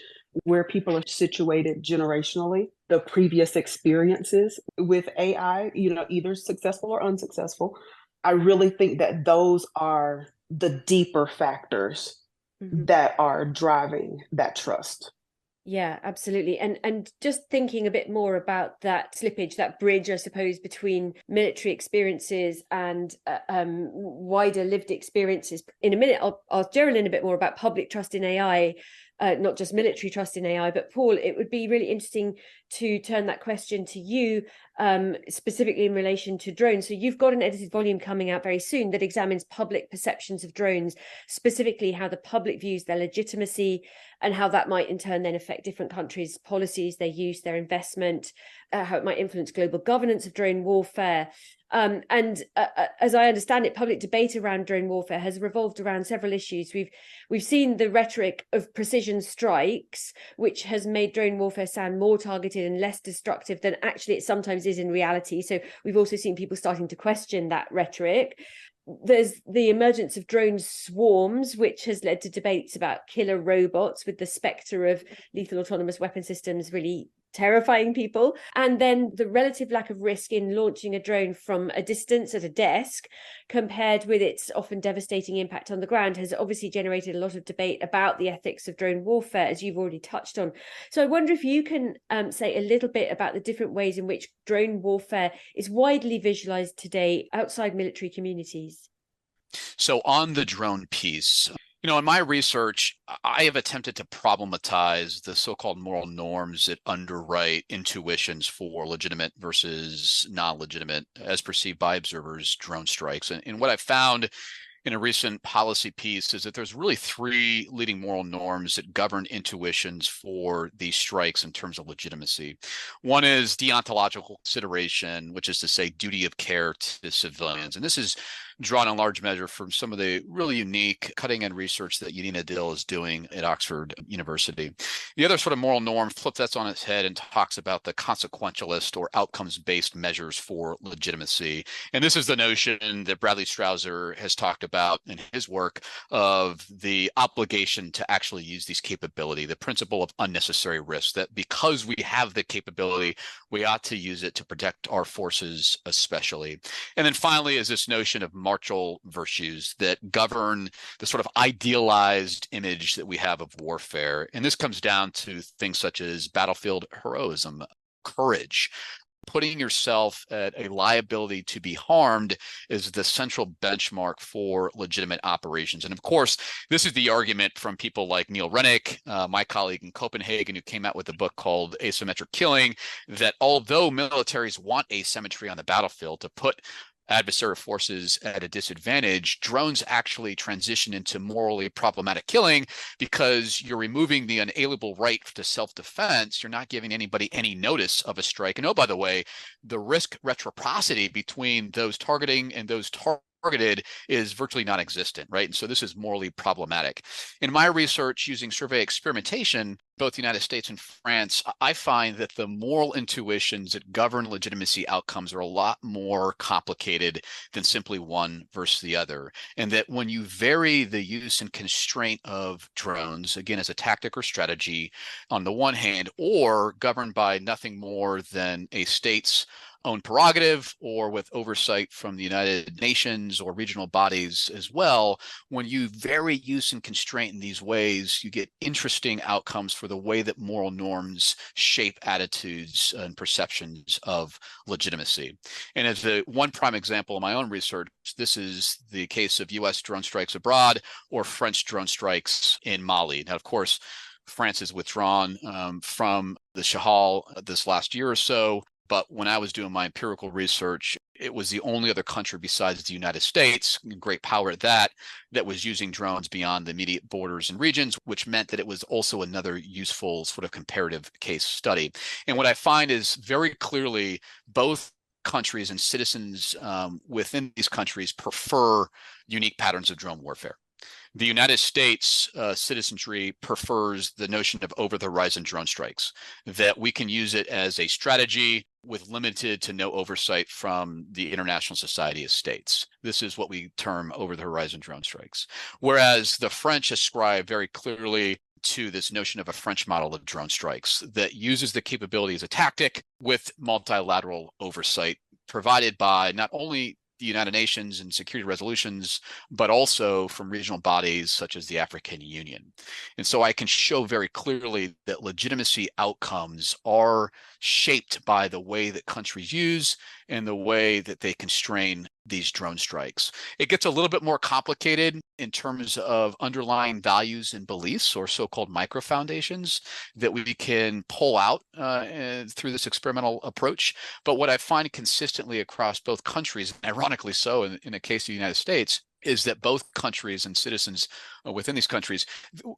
where people are situated generationally, the previous experiences with AI, either successful or unsuccessful, I really think that those are the deeper factors that are driving that trust. Yeah, absolutely. And just thinking a bit more about that slippage, that bridge, I suppose, between military experiences and wider lived experiences. In a minute, I'll ask Jerilyn a bit more about public trust in AI, not just military trust in AI. But Paul, it would be really interesting to turn that question to you, specifically in relation to drones. So you've got an edited volume coming out very soon that examines public perceptions of drones, specifically how the public views their legitimacy and how that might in turn then affect different countries' policies, their use, their investment, how it might influence global governance of drone warfare. As I understand it, public debate around drone warfare has revolved around several issues. We've seen the rhetoric of precision strikes, which has made drone warfare sound more targeted and less destructive than actually it sometimes is in reality. So we've also seen people starting to question that rhetoric. There's the emergence of drone swarms, which has led to debates about killer robots, with the spectre of lethal autonomous weapon systems really terrifying people. And then the relative lack of risk in launching a drone from a distance at a desk, compared with its often devastating impact on the ground, has obviously generated a lot of debate about the ethics of drone warfare, as you've already touched on. So I wonder if you can say a little bit about the different ways in which drone warfare is widely visualized today outside military communities. So on the drone piece, in my research, I have attempted to problematize the so-called moral norms that underwrite intuitions for legitimate versus non-legitimate, as perceived by observers, drone strikes. And what I found in a recent policy piece is that there's really three leading moral norms that govern intuitions for these strikes in terms of legitimacy. One is deontological consideration, which is to say duty of care to civilians. And this is drawn in large measure from some of the really unique cutting-edge research that Yanina Dill is doing at Oxford University. The other sort of moral norm flips that on its head and talks about the consequentialist or outcomes-based measures for legitimacy. And this is the notion that Bradley Strausser has talked about in his work of the obligation to actually use these capability, the principle of unnecessary risk, that because we have the capability, we ought to use it to protect our forces especially. And then finally is this notion of martial virtues that govern the sort of idealized image that we have of warfare. And this comes down to things such as battlefield heroism, courage. Putting yourself at a liability to be harmed is the central benchmark for legitimate operations. And of course, this is the argument from people like Neil Rennick, my colleague in Copenhagen, who came out with a book called Asymmetric Killing, that although militaries want asymmetry on the battlefield to put adversarial forces at a disadvantage, drones actually transition into morally problematic killing because you're removing the unalienable right to self-defense. You're not giving anybody any notice of a strike. And oh, by the way, the risk reciprocity between those targeting and those targeted is virtually non-existent, right? And so this is morally problematic. In my research using survey experimentation, both the United States and France, I find that the moral intuitions that govern legitimacy outcomes are a lot more complicated than simply one versus the other. And that when you vary the use and constraint of drones, again, as a tactic or strategy on the one hand, or governed by nothing more than a state's own prerogative or with oversight from the United Nations or regional bodies as well, when you vary use and constraint in these ways, you get interesting outcomes for the way that moral norms shape attitudes and perceptions of legitimacy. And as one prime example of my own research, this is the case of US drone strikes abroad or French drone strikes in Mali. Now, of course, France has withdrawn from the Sahel this last year or so. But when I was doing my empirical research, it was the only other country besides the United States, great power at that, that was using drones beyond the immediate borders and regions, which meant that it was also another useful sort of comparative case study. And what I find is very clearly both countries and citizens within these countries prefer unique patterns of drone warfare. The United States citizenry prefers the notion of over-the-horizon drone strikes, that we can use it as a strategy with limited to no oversight from the International Society of States. This is what we term over-the-horizon drone strikes. Whereas the French ascribe very clearly to this notion of a French model of drone strikes that uses the capability as a tactic with multilateral oversight provided by not only the United Nations and security resolutions, but also from regional bodies such as the African Union. And so I can show very clearly that legitimacy outcomes are shaped by the way that countries use and the way that they constrain these drone strikes. It gets a little bit more complicated in terms of underlying values and beliefs, or so-called micro foundations, that we can pull out through this experimental approach. But what I find consistently across both countries, ironically so in the case of the United States, is that both countries and citizens within these countries,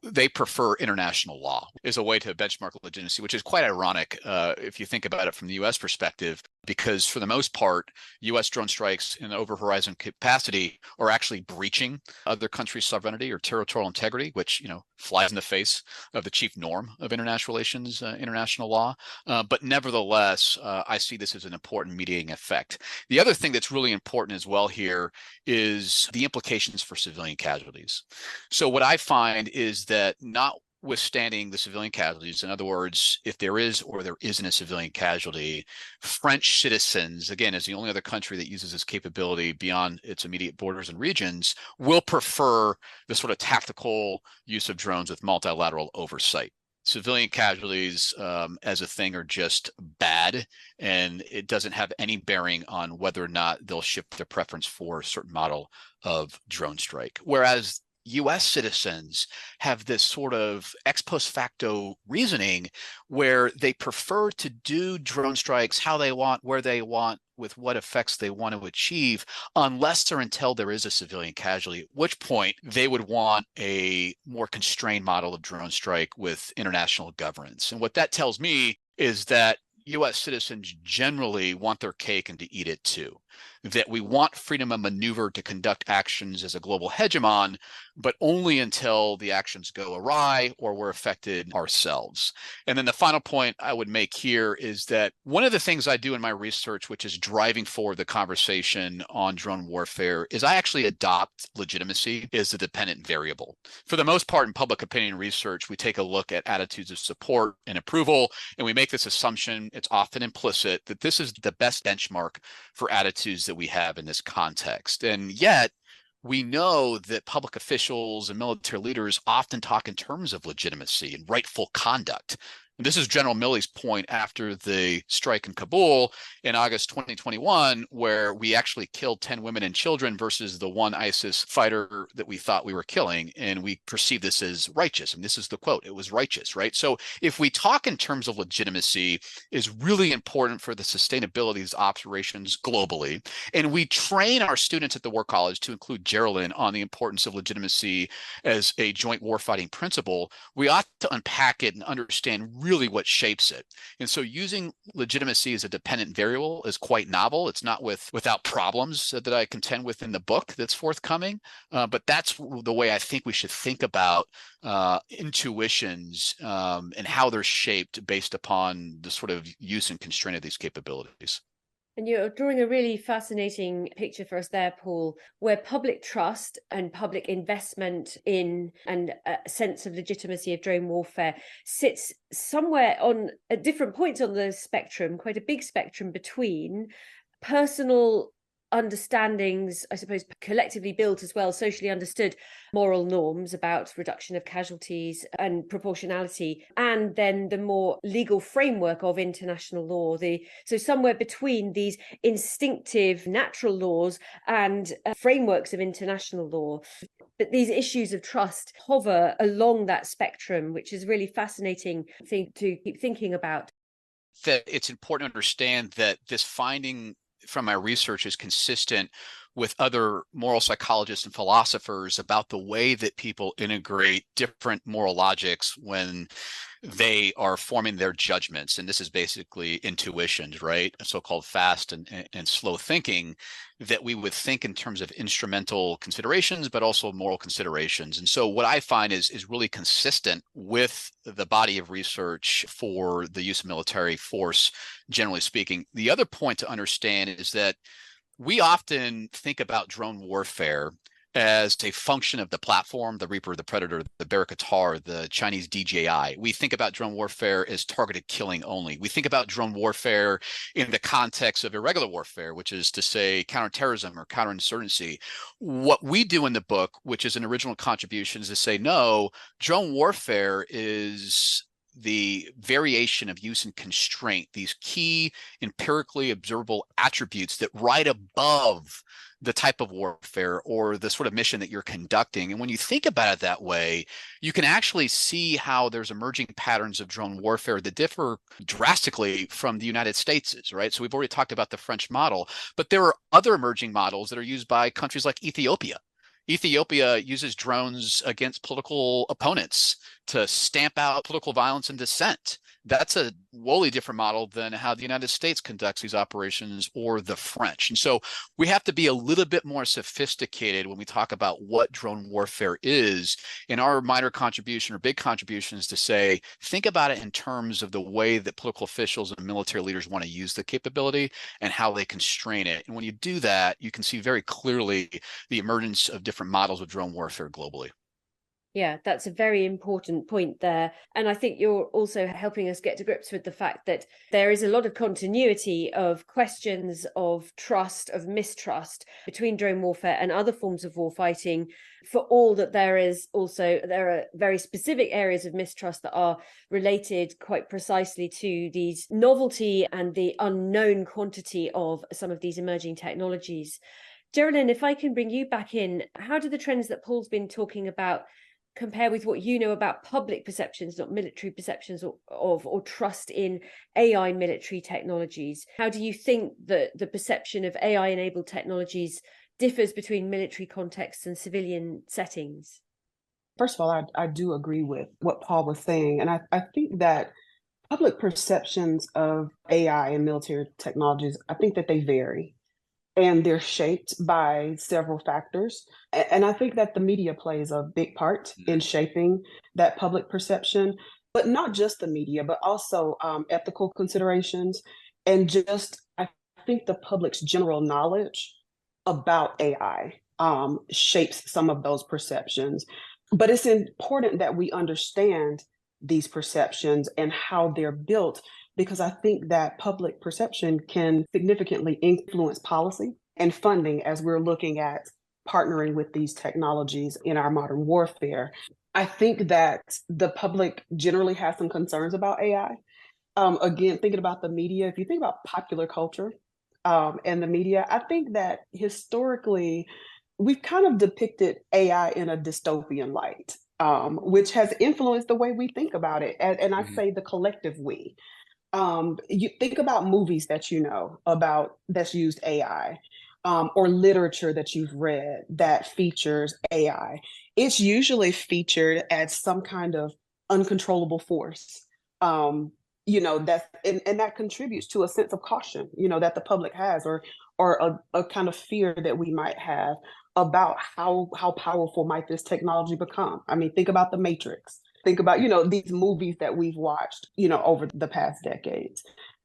they prefer international law as a way to benchmark legitimacy, which is quite ironic if you think about it from the U.S. perspective, because for the most part, U.S. drone strikes in the over-horizon capacity are actually breaching other countries' sovereignty or territorial integrity, which flies in the face of the chief norm of international relations, international law. But nevertheless, I see this as an important mediating effect. The other thing that's really important as well here is the implications for civilian casualties. So what I find is that notwithstanding the civilian casualties, in other words, if there is or there isn't a civilian casualty, French citizens, again, as the only other country that uses this capability beyond its immediate borders and regions, will prefer the sort of tactical use of drones with multilateral oversight. Civilian casualties as a thing are just bad, and it doesn't have any bearing on whether or not they'll shift their preference for a certain model of drone strike. Whereas US citizens have this sort of ex post facto reasoning where they prefer to do drone strikes how they want, where they want, with what effects they want to achieve, unless or until there is a civilian casualty, at which point they would want a more constrained model of drone strike with international governance. And what that tells me is that US citizens generally want their cake and to eat it too. that we want freedom of maneuver to conduct actions as a global hegemon, but only until the actions go awry or we're affected ourselves. And then the final point I would make here is that one of the things I do in my research, which is driving forward the conversation on drone warfare, is I actually adopt legitimacy as the dependent variable. For the most part, in public opinion research, we take a look at attitudes of support and approval, and we make this assumption, it's often implicit, that this is the best benchmark for attitudes that we have in this context. And yet, we know that public officials and military leaders often talk in terms of legitimacy and rightful conduct. And this is General Milley's point after the strike in Kabul in August 2021, where we actually killed 10 women and children versus the one ISIS fighter that we thought we were killing. And we perceive this as righteous. And this is the quote, it was righteous, right? So if we talk in terms of legitimacy is really important for the sustainability of these operations globally. And we train our students at the War College, to include Jerilyn, on the importance of legitimacy as a joint warfighting principle. We ought to unpack it and understand really what shapes it. And so using legitimacy as a dependent variable is quite novel. It's not without problems that I contend with in the book that's forthcoming, but that's the way I think we should think about intuitions and how they're shaped based upon the sort of use and constraint of these capabilities. And you're drawing a really fascinating picture for us there, Paul, where public trust and public investment in and a sense of legitimacy of drone warfare sits somewhere at different points on the spectrum, quite a big spectrum between personal understandings, I suppose, collectively built as well, socially understood moral norms about reduction of casualties and proportionality, and then the more legal framework of international law. So somewhere between these instinctive natural laws and frameworks of international law. But these issues of trust hover along that spectrum, which is a really fascinating thing to keep thinking about. That it's important to understand that this finding from my research is consistent with other moral psychologists and philosophers about the way that people integrate different moral logics when they are forming their judgments. And this is basically intuitions, right? So-called fast and slow thinking, that we would think in terms of instrumental considerations, but also moral considerations. And so what I find is really consistent with the body of research for the use of military force, generally speaking. The other point to understand is that we often think about drone warfare as a function of the platform, the Reaper, the Predator, the Barracuda, the Chinese DJI. We think about drone warfare as targeted killing only. We think about drone warfare in the context of irregular warfare, which is to say counterterrorism or counterinsurgency. What we do in the book, which is an original contribution, is to say, no, drone warfare is the variation of use and constraint, these key empirically observable attributes that ride above the type of warfare or the sort of mission that you're conducting. And when you think about it that way, you can actually see how there's emerging patterns of drone warfare that differ drastically from the United States's, right? So we've already talked about the French model, but there are other emerging models that are used by countries like Ethiopia. Ethiopia uses drones against political opponents to stamp out political violence and dissent. That's a wholly different model than how the United States conducts these operations, or the French. And so we have to be a little bit more sophisticated when we talk about what drone warfare is. And our minor contribution or big contribution is to say, think about it in terms of the way that political officials and military leaders want to use the capability and how they constrain it. And when you do that, you can see very clearly the emergence of different models of drone warfare globally. Yeah, that's a very important point there. And I think you're also helping us get to grips with the fact that there is a lot of continuity of questions of trust, of mistrust between drone warfare and other forms of warfighting, for all that there are very specific areas of mistrust that are related quite precisely to these novelty and the unknown quantity of some of these emerging technologies. Jerilyn, if I can bring you back in, how do the trends that Paul's been talking about compare with what you know about public perceptions, not military perceptions or trust in AI military technologies? How do you think that the perception of AI-enabled technologies differs between military contexts and civilian settings? First of all, I do agree with what Paul was saying. And I think that public perceptions of AI and military technologies, I think that they vary. and they're shaped by several factors. And I think that the media plays a big part in shaping that public perception, but not just the media, but also ethical considerations and just, I think the public's general knowledge about AI shapes some of those perceptions. But it's important that we understand these perceptions and how they're built, because I think that public perception can significantly influence policy and funding as we're looking at partnering with these technologies in our modern warfare. I think that the public generally has some concerns about AI. Again, thinking about the media, if you think about popular culture and the media, I think that historically we've kind of depicted AI in a dystopian light, which has influenced the way we think about it. And I say the collective we. You think about movies that you know about that's used AI, or literature that you've read that features AI. It's usually featured as some kind of uncontrollable force. That's and that contributes to a sense of caution, that the public has, or a kind of fear that we might have about how powerful might this technology become. I mean, think about the Matrix. Think about, these movies that we've watched, over the past decades.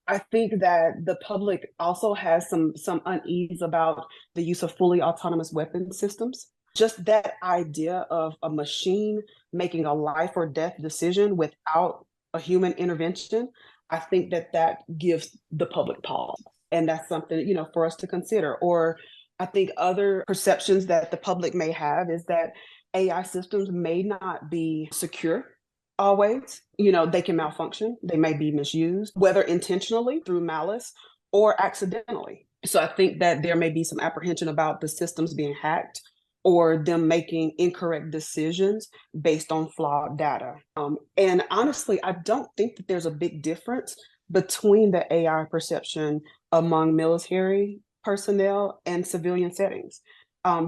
I think that the public also has some unease about the use of fully autonomous weapon systems. Just that idea of a machine making a life or death decision without a human intervention, I think that gives the public pause. And that's something, for us to consider. Or I think other perceptions that the public may have is that AI systems may not be secure always. They can malfunction, they may be misused, whether intentionally through malice or accidentally. So I think that there may be some apprehension about the systems being hacked or them making incorrect decisions based on flawed data. And honestly, I don't think that there's a big difference between the AI perception among military personnel and civilian settings.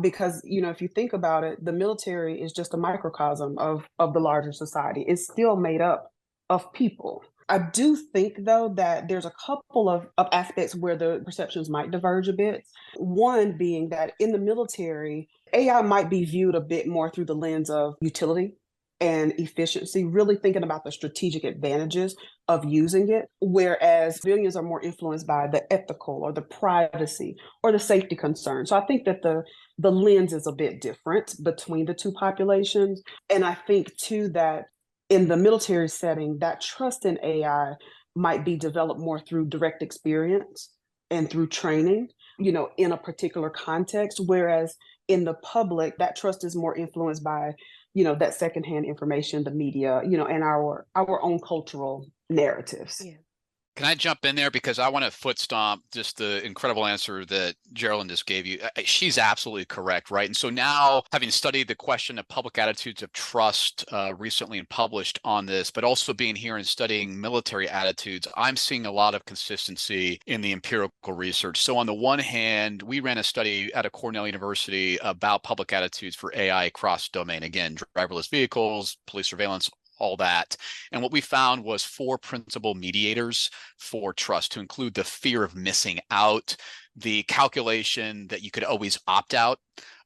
Because, if you think about it, the military is just a microcosm of the larger society. It's still made up of people. I do think, though, that there's a couple of aspects where the perceptions might diverge a bit. One being that in the military, AI might be viewed a bit more through the lens of utility and efficiency, really thinking about the strategic advantages of using it, whereas civilians are more influenced by the ethical or the privacy or the safety concerns. So I think that the lens is a bit different between the two populations. And I think, too, that in the military setting, that trust in AI might be developed more through direct experience and through training, in a particular context, whereas in the public, that trust is more influenced by that secondhand information, the media, and our own cultural narratives. Yeah. Can I jump in there? Because I want to foot stomp just the incredible answer that Jerilyn just gave you. She's absolutely correct, right? And so now, having studied the question of public attitudes of trust recently and published on this, but also being here and studying military attitudes, I'm seeing a lot of consistency in the empirical research. So on the one hand, we ran a study at Cornell University about public attitudes for AI cross-domain. Again, driverless vehicles, police surveillance, all that. And what we found was 4 principal mediators for trust, to include the fear of missing out, the calculation that you could always opt out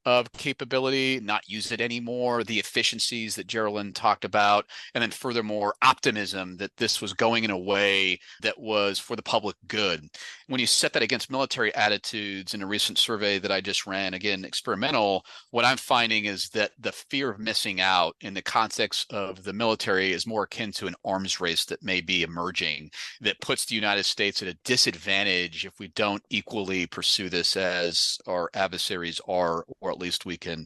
of capability, not use it anymore, the efficiencies that Jerilyn talked about, and then furthermore, optimism that this was going in a way that was for the public good. When you set that against military attitudes in a recent survey that I just ran, again, experimental, what I'm finding is that the fear of missing out in the context of the military is more akin to an arms race that may be emerging, that puts the United States at a disadvantage if we don't equally pursue this as our adversaries are, or at least we can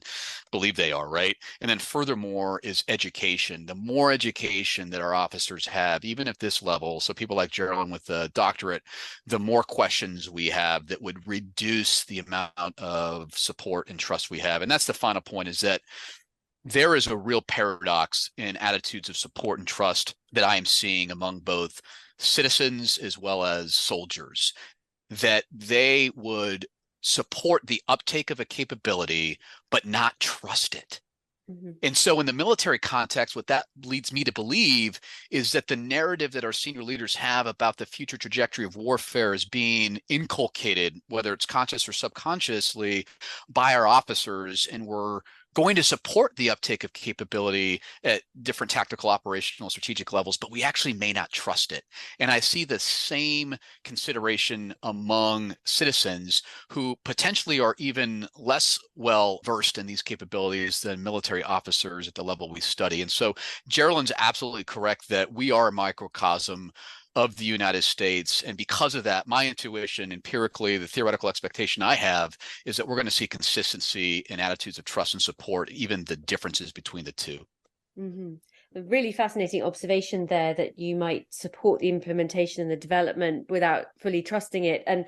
believe they are, right? And then furthermore is education. The more education that our officers have, even at this level, so people like Jerilyn with a doctorate, the more questions we have that would reduce the amount of support and trust we have. And that's the final point, is that there is a real paradox in attitudes of support and trust that I am seeing among both citizens as well as soldiers, that they would support the uptake of a capability, but not trust it. Mm-hmm. And so in the military context, what that leads me to believe is that the narrative that our senior leaders have about the future trajectory of warfare is being inculcated, whether it's conscious or subconsciously, by our officers. And we're going to support the uptake of capability at different tactical, operational, strategic levels, but we actually may not trust it. And I see the same consideration among citizens who potentially are even less well versed in these capabilities than military officers at the level we study. And so Jerilyn's absolutely correct that we are a microcosm of the United States. And because of that, my intuition, empirically, the theoretical expectation I have is that we're going to see consistency in attitudes of trust and support, even the differences between the two. Mm-hmm. A really fascinating observation there, that you might support the implementation and the development without fully trusting it. And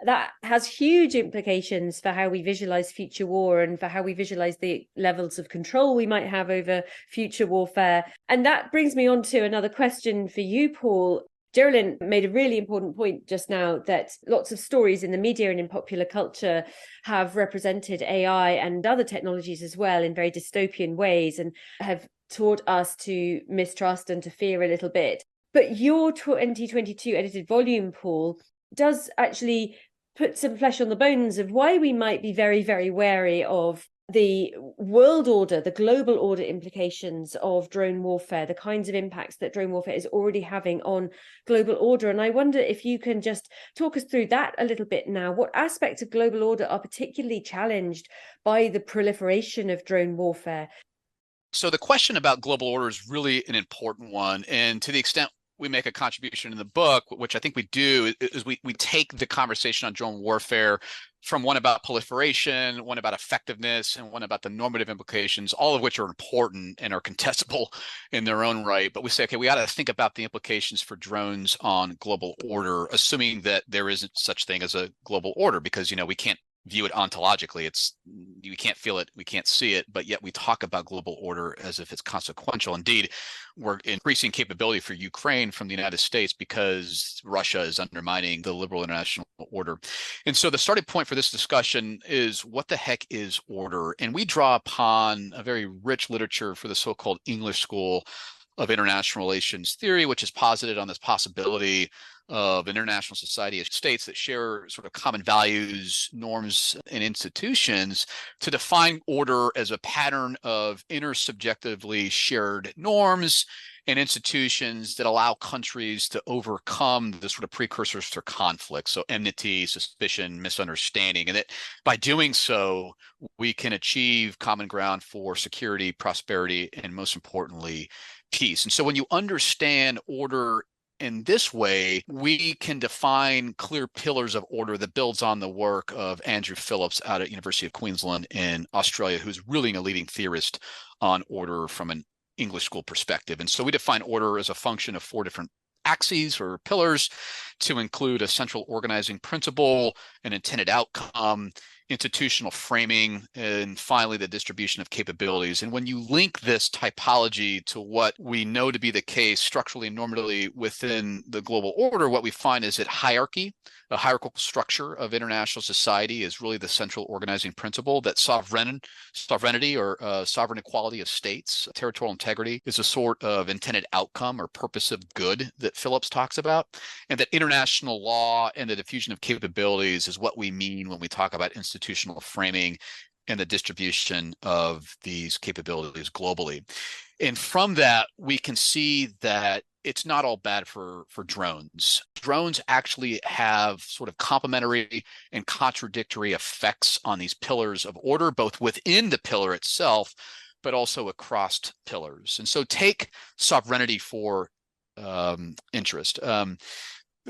that has huge implications for how we visualize future war and for how we visualize the levels of control we might have over future warfare. And that brings me on to another question for you, Paul. Jerilyn made a really important point just now, that lots of stories in the media and in popular culture have represented AI and other technologies as well in very dystopian ways, and have taught us to mistrust and to fear a little bit. But your 2022 edited volume, Paul, does actually put some flesh on the bones of why we might be very, very wary of the world order, the global order implications of drone warfare, the kinds of impacts that drone warfare is already having on global order. And I wonder if you can just talk us through that a little bit now. What aspects of global order are particularly challenged by the proliferation of drone warfare? So the question about global order is really an important one. And to the extent we make a contribution in the book, which I think we do, is we take the conversation on drone warfare from one about proliferation, one about effectiveness, and one about the normative implications, all of which are important and are contestable in their own right. But we say, okay, we ought to think about the implications for drones on global order, assuming that there isn't such thing as a global order, because, you know, we can't view it ontologically. We can't feel it, we can't see it, but yet we talk about global order as if it's consequential. Indeed, we're increasing capability for Ukraine from the United States because Russia is undermining the liberal international order. And so the starting point for this discussion is, what the heck is order? And we draw upon a very rich literature for the so-called English School of International Relations Theory, which is posited on this possibility of an international society of states that share sort of common values, norms, and institutions, to define order as a pattern of intersubjectively shared norms and institutions that allow countries to overcome the sort of precursors to conflict, so enmity, suspicion, misunderstanding, and that by doing so, we can achieve common ground for security, prosperity, and most importantly, peace. And so when you understand order in this way, we can define clear pillars of order that builds on the work of Andrew Phillips out at University of Queensland in Australia, who's really a leading theorist on order from an English school perspective. And so we define order as a function of 4 different axes or pillars, to include a central organizing principle, an intended outcome, institutional framing, and finally the distribution of capabilities. And when you link this typology to what we know to be the case structurally and normatively within the global order, what we find is that hierarchy, a hierarchical structure of international society, is really the central organizing principle, that sovereignty or sovereign equality of states, territorial integrity, is a sort of intended outcome or purpose of good that Phillips talks about, and that international law and the diffusion of capabilities is what we mean when we talk about institutional framing and the distribution of these capabilities globally. And from that, we can see that it's not all bad for drones. Drones actually have sort of complementary and contradictory effects on these pillars of order, both within the pillar itself, but also across pillars. And so take sovereignty for interest.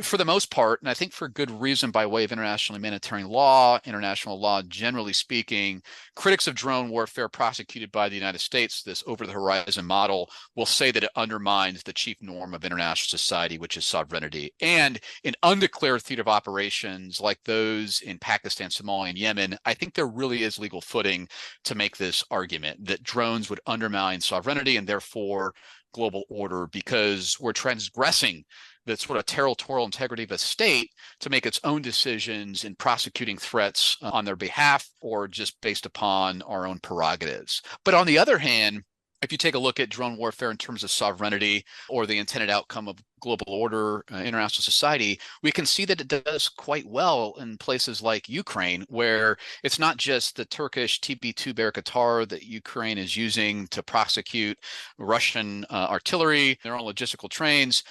For the most part, and I think for good reason, by way of international humanitarian law, international law generally speaking, critics of drone warfare prosecuted by the United States, this over-the-horizon model, will say that it undermines the chief norm of international society, which is sovereignty. And in undeclared theater of operations like those in Pakistan, Somalia, and Yemen, I think there really is legal footing to make this argument that drones would undermine sovereignty and therefore global order, because we're transgressing the sort of territorial integrity of a state to make its own decisions in prosecuting threats on their behalf or just based upon our own prerogatives. But on the other hand, if you take a look at drone warfare in terms of sovereignty or the intended outcome of global order, international society, we can see that it does quite well in places like Ukraine, where it's not just the Turkish TB2 Bayraktar that Ukraine is using to prosecute Russian artillery, their own logistical trains,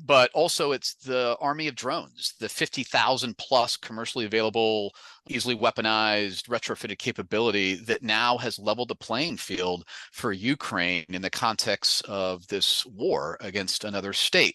but also it's the army of drones, the 50,000 plus commercially available, easily weaponized, retrofitted capability that now has leveled the playing field for Ukraine in the context of this war against another state.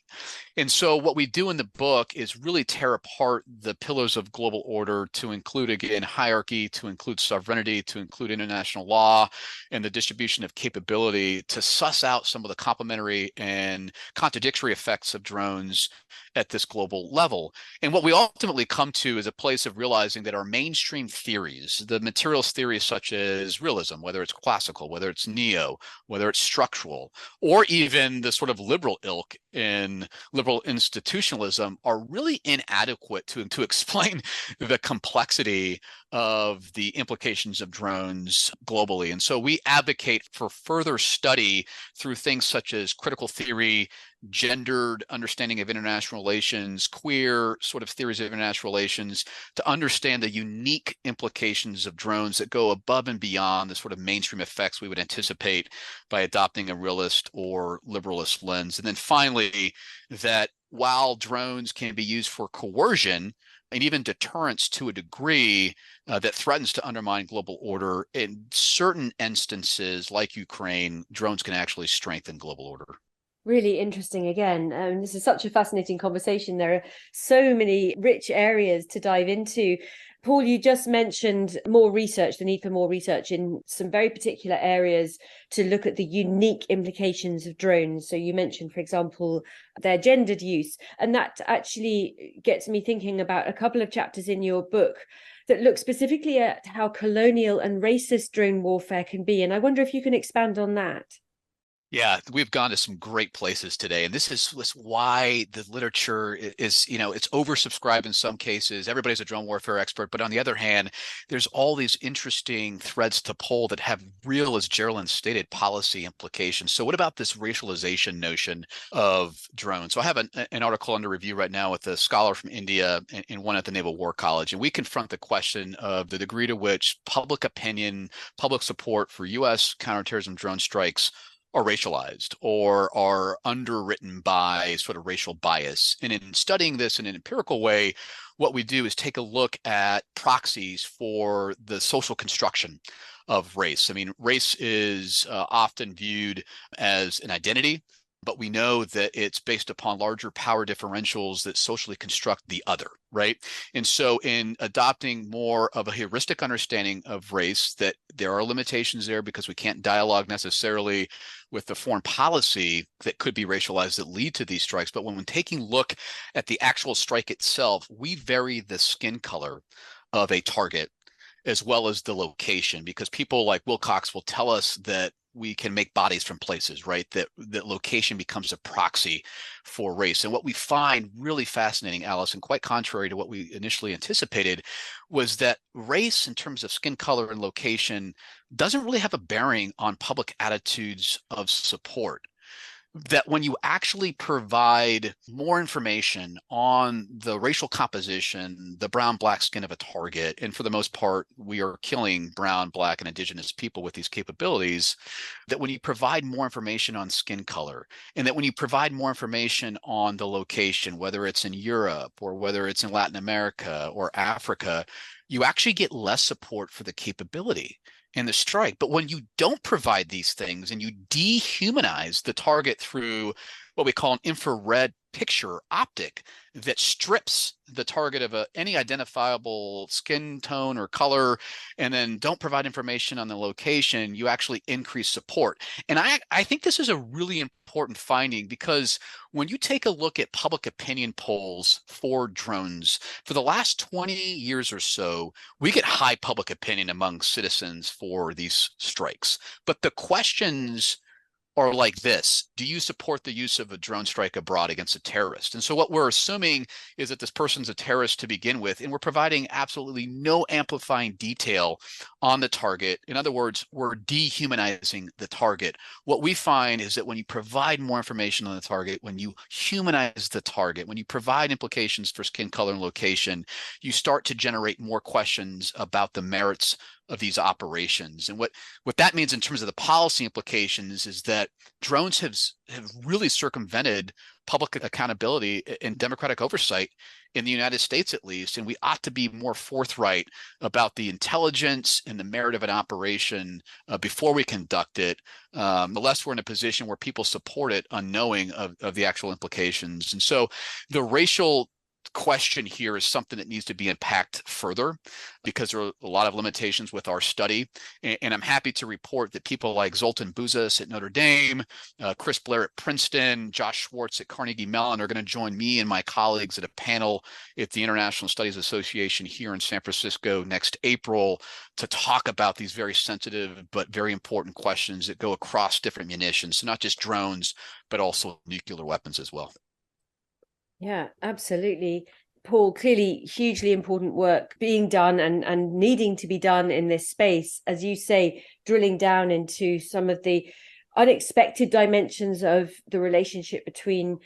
And so what we do in the book is really tear apart the pillars of global order to include, again, hierarchy, to include sovereignty, to include international law, and the distribution of capability to suss out some of the complementary and contradictory effects of drones at this global level. And what we ultimately come to is a place of realizing that our mainstream theories, the materials theories such as realism, whether it's classical, whether it's neo, whether it's structural, or even the sort of liberal ilk in liberal institutionalism, are really inadequate to explain the complexity of the implications of drones globally. And so we advocate for further study through things such as critical theory, gendered understanding of international relations, queer sort of theories of international relations, to understand the unique implications of drones that go above and beyond the sort of mainstream effects we would anticipate by adopting a realist or liberalist lens. And then finally, that while drones can be used for coercion and even deterrence to a degree that threatens to undermine global order, in certain instances like Ukraine, drones can actually strengthen global order. Really interesting again. This is such a fascinating conversation. There are so many rich areas to dive into. Paul, you just mentioned more research, the need for more research in some very particular areas to look at the unique implications of drones. So you mentioned, for example, their gendered use. And that actually gets me thinking about a couple of chapters in your book that look specifically at how colonial and racist drone warfare can be. And I wonder if you can expand on that. Yeah, we've gone to some great places today, and this is why the literature is, it's oversubscribed in some cases. Everybody's a drone warfare expert, but on the other hand, there's all these interesting threads to pull that have real, as Jerilyn stated, policy implications. So what about this racialization notion of drones? So I have an article under review right now with a scholar from India and one at the Naval War College, and we confront the question of the degree to which public opinion, public support for U.S. counterterrorism drone strikes are racialized or are underwritten by sort of racial bias. And in studying this in an empirical way, what we do is take a look at proxies for the social construction of race. I mean, race is often viewed as an identity, but we know that it's based upon larger power differentials that socially construct the other, right? And so in adopting more of a heuristic understanding of race, that there are limitations there because we can't dialogue necessarily with the foreign policy that could be racialized that lead to these strikes. But when taking a look at the actual strike itself, we vary the skin color of a target as well as the location, because people like Wilcox will tell us that we can make bodies from places, right? That location becomes a proxy for race. And what we find really fascinating, Alice, and quite contrary to what we initially anticipated, was that race in terms of skin color and location doesn't really have a bearing on public attitudes of support. That when you actually provide more information on the racial composition, the brown, black skin of a target, and for the most part, we are killing brown, black, and indigenous people with these capabilities, that when you provide more information on skin color, and that when you provide more information on the location, whether it's in Europe or whether it's in Latin America or Africa, you actually get less support for the capability and the strike. But when you don't provide these things and you dehumanize the target through what we call an infrared picture optic that strips the target of any identifiable skin tone or color, and then don't provide information on the location, you actually increase support. And I think this is a really important finding, because when you take a look at public opinion polls for drones, for the last 20 years or so, we get high public opinion among citizens for these strikes. But the questions are like this: do you support the use of a drone strike abroad against a terrorist? And so what we're assuming is that this person's a terrorist to begin with, and we're providing absolutely no amplifying detail on the target. In other words, we're dehumanizing the target. What we find is that when you provide more information on the target, when you humanize the target, when you provide implications for skin color and location, you start to generate more questions about the merits of these operations. And what that means in terms of the policy implications is that drones have really circumvented public accountability and democratic oversight in the United States, at least. And we ought to be more forthright about the intelligence and the merit of an operation before we conduct it, the less we're in a position where people support it unknowing of the actual implications. And so the racial question here is something that needs to be unpacked further, because there are a lot of limitations with our study. And I'm happy to report that people like Zoltan Buzas at Notre Dame, Chris Blair at Princeton, Josh Schwartz at Carnegie Mellon are going to join me and my colleagues at a panel at the International Studies Association here in San Francisco next April to talk about these very sensitive but very important questions that go across different munitions, so not just drones, but also nuclear weapons as well. Yeah, absolutely. Paul, clearly hugely important work being done and needing to be done in this space, as you say, drilling down into some of the unexpected dimensions of the relationship between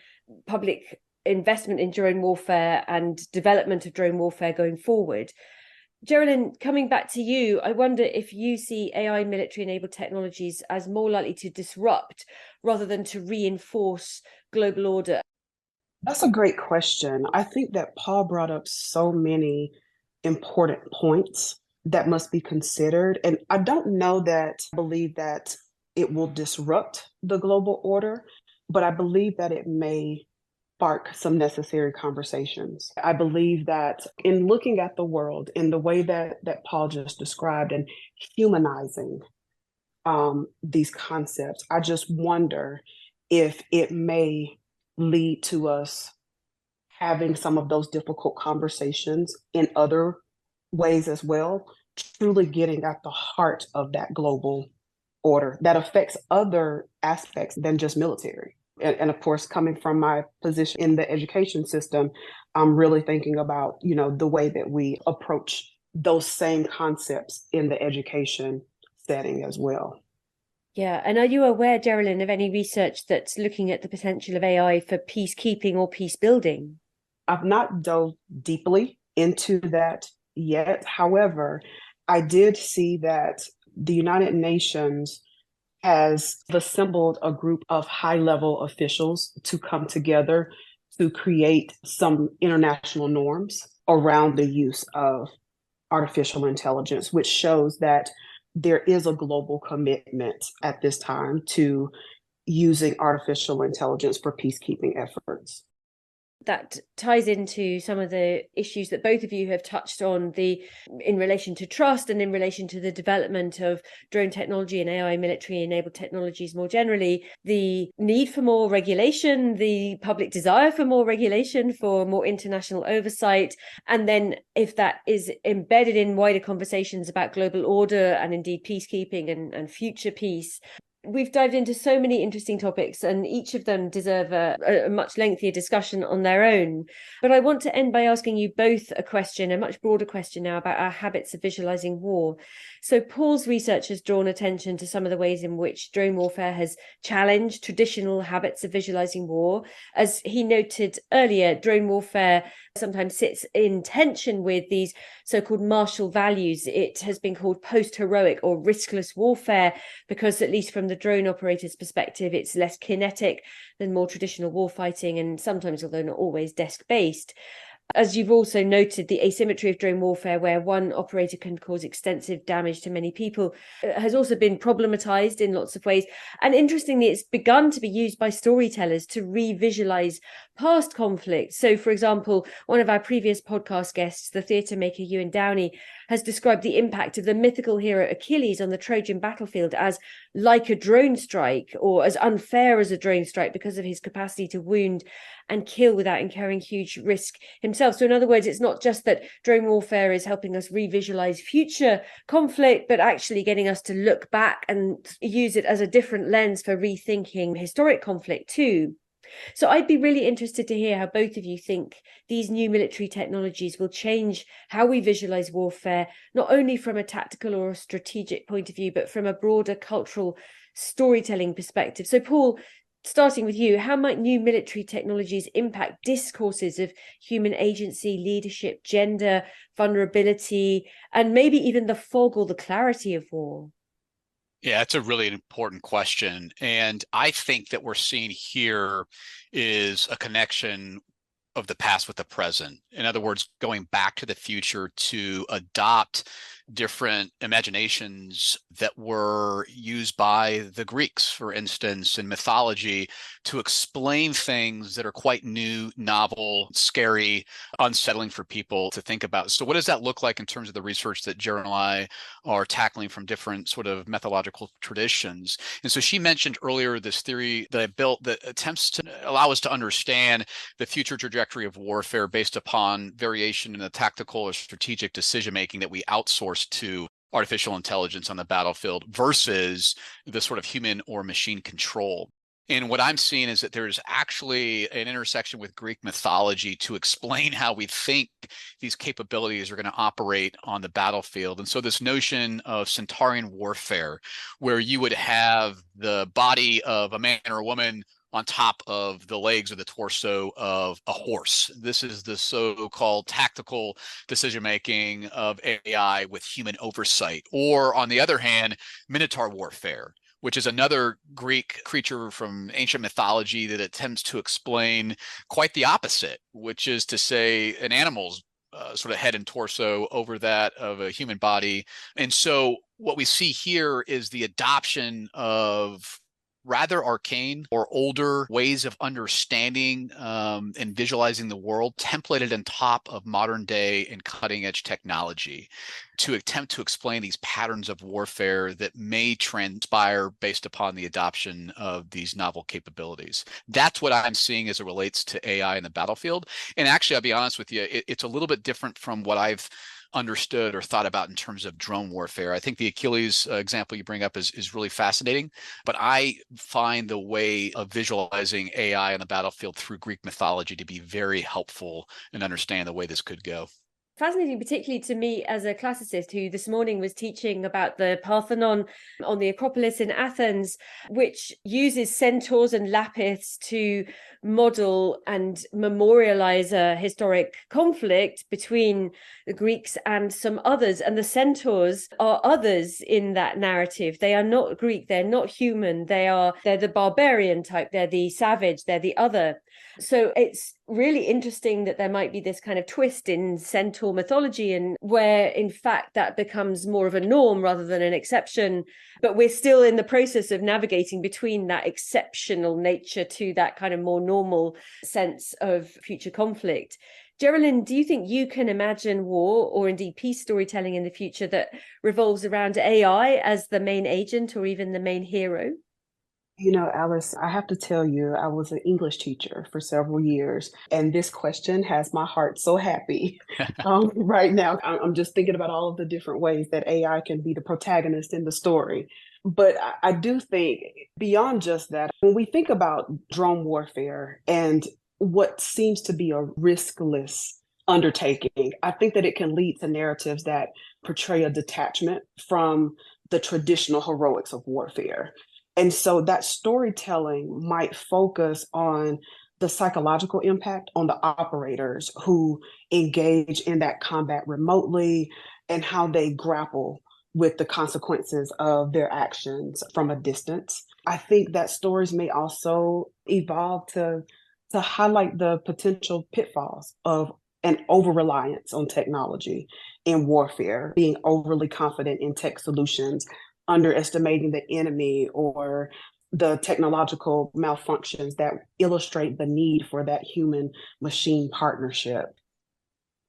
public investment in drone warfare and development of drone warfare going forward. Jerilyn, coming back to you, I wonder if you see AI military-enabled technologies as more likely to disrupt rather than to reinforce global order. That's a great question. I think that Paul brought up so many important points that must be considered. And I don't know that I believe that it will disrupt the global order, but I believe that it may spark some necessary conversations. I believe that in looking at the world in the way that Paul just described and humanizing these concepts, I just wonder if it may lead to us having some of those difficult conversations in other ways as well, truly getting at the heart of that global order that affects other aspects than just military. And of course, coming from my position in the education system, I'm really thinking about, the way that we approach those same concepts in the education setting as well. Yeah. And are you aware, Jerilyn, of any research that's looking at the potential of AI for peacekeeping or peace building? I've not dove deeply into that yet. However, I did see that the United Nations has assembled a group of high-level officials to come together to create some international norms around the use of artificial intelligence, which shows that there is a global commitment at this time to using artificial intelligence for peacekeeping efforts. That ties into some of the issues that both of you have touched on, in relation to trust and in relation to the development of drone technology and AI military-enabled technologies more generally, the need for more regulation, the public desire for more regulation, for more international oversight, and then if that is embedded in wider conversations about global order and indeed peacekeeping and future peace. We've dived into so many interesting topics, and each of them deserve a much lengthier discussion on their own. But I want to end by asking you both a question, a much broader question now, about our habits of visualizing war. So Paul's research has drawn attention to some of the ways in which drone warfare has challenged traditional habits of visualizing war. As he noted earlier, drone warfare sometimes sits in tension with these so-called martial values. It has been called post-heroic or riskless warfare because, at least from the drone operator's perspective, it's less kinetic than more traditional warfighting, and sometimes, although not always, desk-based. As you've also noted, the asymmetry of drone warfare, where one operator can cause extensive damage to many people, has also been problematized in lots of ways. And interestingly, it's begun to be used by storytellers to re-visualize past conflicts. So, for example, one of our previous podcast guests, the theatre maker Ewan Downey, has described the impact of the mythical hero Achilles on the Trojan battlefield as like a drone strike, or as unfair as a drone strike, because of his capacity to wound and kill without incurring huge risk himself. themselves. So in other words, it's not just that drone warfare is helping us revisualize future conflict, but actually getting us to look back and use it as a different lens for rethinking historic conflict too. So I'd be really interested to hear how both of you think these new military technologies will change how we visualize warfare, not only from a tactical or a strategic point of view, but from a broader cultural storytelling perspective. So Paul, starting with you, how might new military technologies impact discourses of human agency, leadership, gender, vulnerability, and maybe even the fog or the clarity of war? Yeah, it's a really important question. And I think that we're seeing here is a connection of the past with the present. In other words, going back to the future to adopt different imaginations that were used by the Greeks, for instance, in mythology, to explain things that are quite new, novel, scary, unsettling for people to think about. So what does that look like in terms of the research that Jerilyn and I are tackling from different sort of methodological traditions? And so she mentioned earlier this theory that I built that attempts to allow us to understand the future trajectory of warfare based upon variation in the tactical or strategic decision-making that we outsource to artificial intelligence on the battlefield versus the sort of human or machine control. And what I'm seeing is that there's actually an intersection with Greek mythology to explain how we think these capabilities are going to operate on the battlefield. And so this notion of Centaurian warfare, where you would have the body of a man or a woman on top of the legs or the torso of a horse. This is the so-called tactical decision-making of AI with human oversight. Or on the other hand, Minotaur warfare, which is another Greek creature from ancient mythology that attempts to explain quite the opposite, which is to say an animal's sort of head and torso over that of a human body. And so what we see here is the adoption of rather arcane or older ways of understanding and visualizing the world, templated on top of modern day and cutting edge technology to attempt to explain these patterns of warfare that may transpire based upon the adoption of these novel capabilities. That's what I'm seeing as it relates to AI in the battlefield. And actually, I'll be honest with you, it's a little bit different from what I've understood or thought about in terms of drone warfare. I think the Achilles example you bring up is really fascinating, but I find the way of visualizing AI on the battlefield through Greek mythology to be very helpful in understanding the way this could go. Fascinating, particularly to me as a classicist who this morning was teaching about the Parthenon on the Acropolis in Athens, which uses centaurs and lapiths to model and memorialize a historic conflict between the Greeks and some others. And the centaurs are others in that narrative. They are not Greek, they're not human, they're the barbarian type, they're the savage, they're the other. So it's really interesting that there might be this kind of twist in centaur mythology, and where in fact that becomes more of a norm rather than an exception. But we're still in the process of navigating between that exceptional nature to that kind of more normal sense of future conflict. Jerilyn, do you think you can imagine war or indeed peace storytelling in the future that revolves around AI as the main agent or even the main hero? You know, Alice, I have to tell you, I was an English teacher for several years, and this question has my heart so happy. Right now, I'm just thinking about all of the different ways that AI can be the protagonist in the story. But I do think beyond just that, when we think about drone warfare and what seems to be a riskless undertaking, I think that it can lead to narratives that portray a detachment from the traditional heroics of warfare. And so that storytelling might focus on the psychological impact on the operators who engage in that combat remotely and how they grapple with the consequences of their actions from a distance. I think that stories may also evolve to highlight the potential pitfalls of an over-reliance on technology in warfare, being overly confident in tech solutions, underestimating the enemy, or the technological malfunctions that illustrate the need for that human-machine partnership.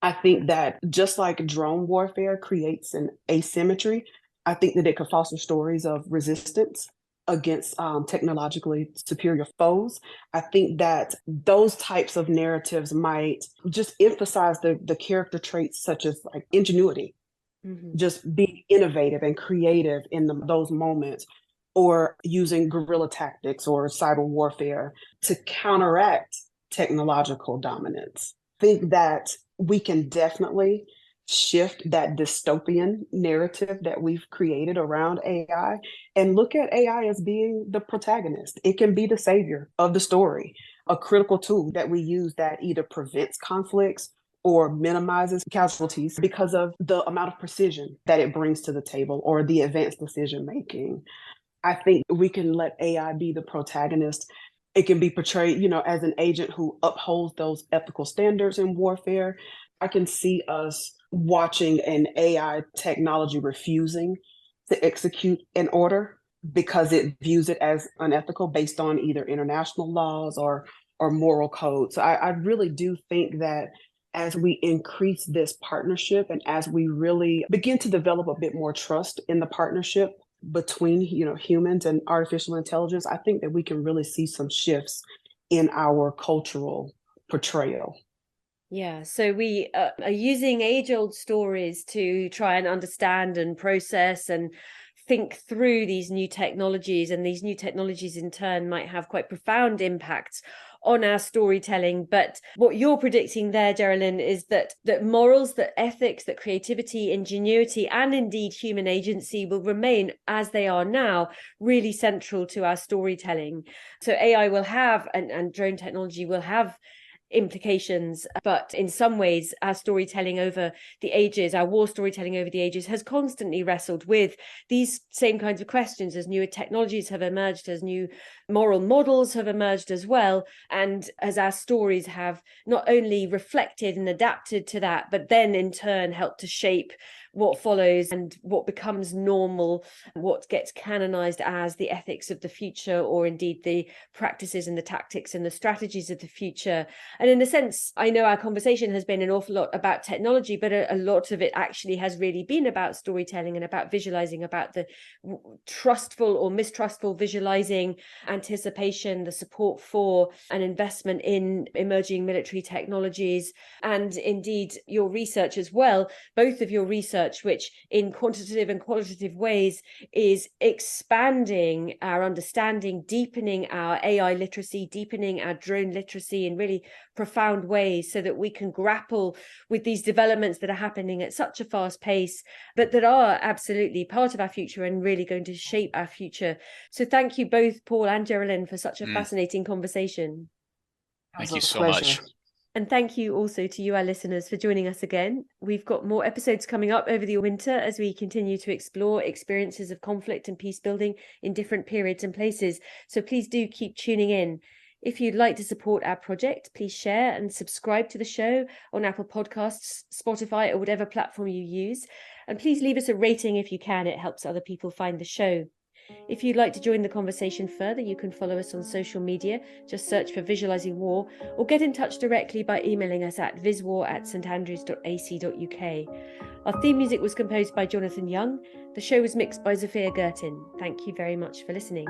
I think that just like drone warfare creates an asymmetry, I think that it could foster stories of resistance against technologically superior foes. I think that those types of narratives might just emphasize the character traits such as like ingenuity, just being innovative and creative in those moments, or using guerrilla tactics or cyber warfare to counteract technological dominance. I think that we can definitely shift that dystopian narrative that we've created around AI and look at AI as being the protagonist. It can be the savior of the story, a critical tool that we use that either prevents conflicts or minimizes casualties because of the amount of precision that it brings to the table or the advanced decision making. I think we can let AI be the protagonist. It can be portrayed, as an agent who upholds those ethical standards in warfare. I can see us watching an AI technology refusing to execute an order because it views it as unethical based on either international laws or moral code. So I really do think that as we increase this partnership and as we really begin to develop a bit more trust in the partnership between humans and artificial intelligence, I think that we can really see some shifts in our cultural portrayal. Yeah, so we are using age-old stories to try and understand and process and think through these new technologies, and these new technologies in turn might have quite profound impacts on our storytelling. But what you're predicting there, Jerilyn, is that morals, that ethics, that creativity, ingenuity, and indeed human agency will remain as they are now, really central to our storytelling. So AI will have, and drone technology will have implications, but in some ways our storytelling over the ages, our war storytelling over the ages, has constantly wrestled with these same kinds of questions as newer technologies have emerged, as new moral models have emerged as well, and as our stories have not only reflected and adapted to that, but then in turn helped to shape what follows and what becomes normal, what gets canonized as the ethics of the future, or indeed the practices and the tactics and the strategies of the future. And in a sense, I know our conversation has been an awful lot about technology, but a lot of it actually has really been about storytelling and about visualizing, about the trustful or mistrustful visualizing, anticipation, the support for and investment in emerging military technologies, and indeed your research as well, both of your research, which in quantitative and qualitative ways is expanding our understanding, deepening our AI literacy, deepening our drone literacy in really profound ways, so that we can grapple with these developments that are happening at such a fast pace, but that are absolutely part of our future and really going to shape our future. So thank you both, Paul and Jerilyn, for such a fascinating conversation. Thank you so much. And thank you also to you, our listeners, for joining us again. We've got more episodes coming up over the winter as we continue to explore experiences of conflict and peace building in different periods and places. So please do keep tuning in. If you'd like to support our project, please share and subscribe to the show on Apple Podcasts, Spotify, or whatever platform you use. And please leave us a rating if you can. It helps other people find the show. If you'd like to join the conversation further, you can follow us on social media. Just search for Visualising War, or get in touch directly by emailing us at viswar@standrews.ac.uk. Our theme music was composed by Jonathan Young. The show was mixed by Zafia Gertin. Thank you very much for listening.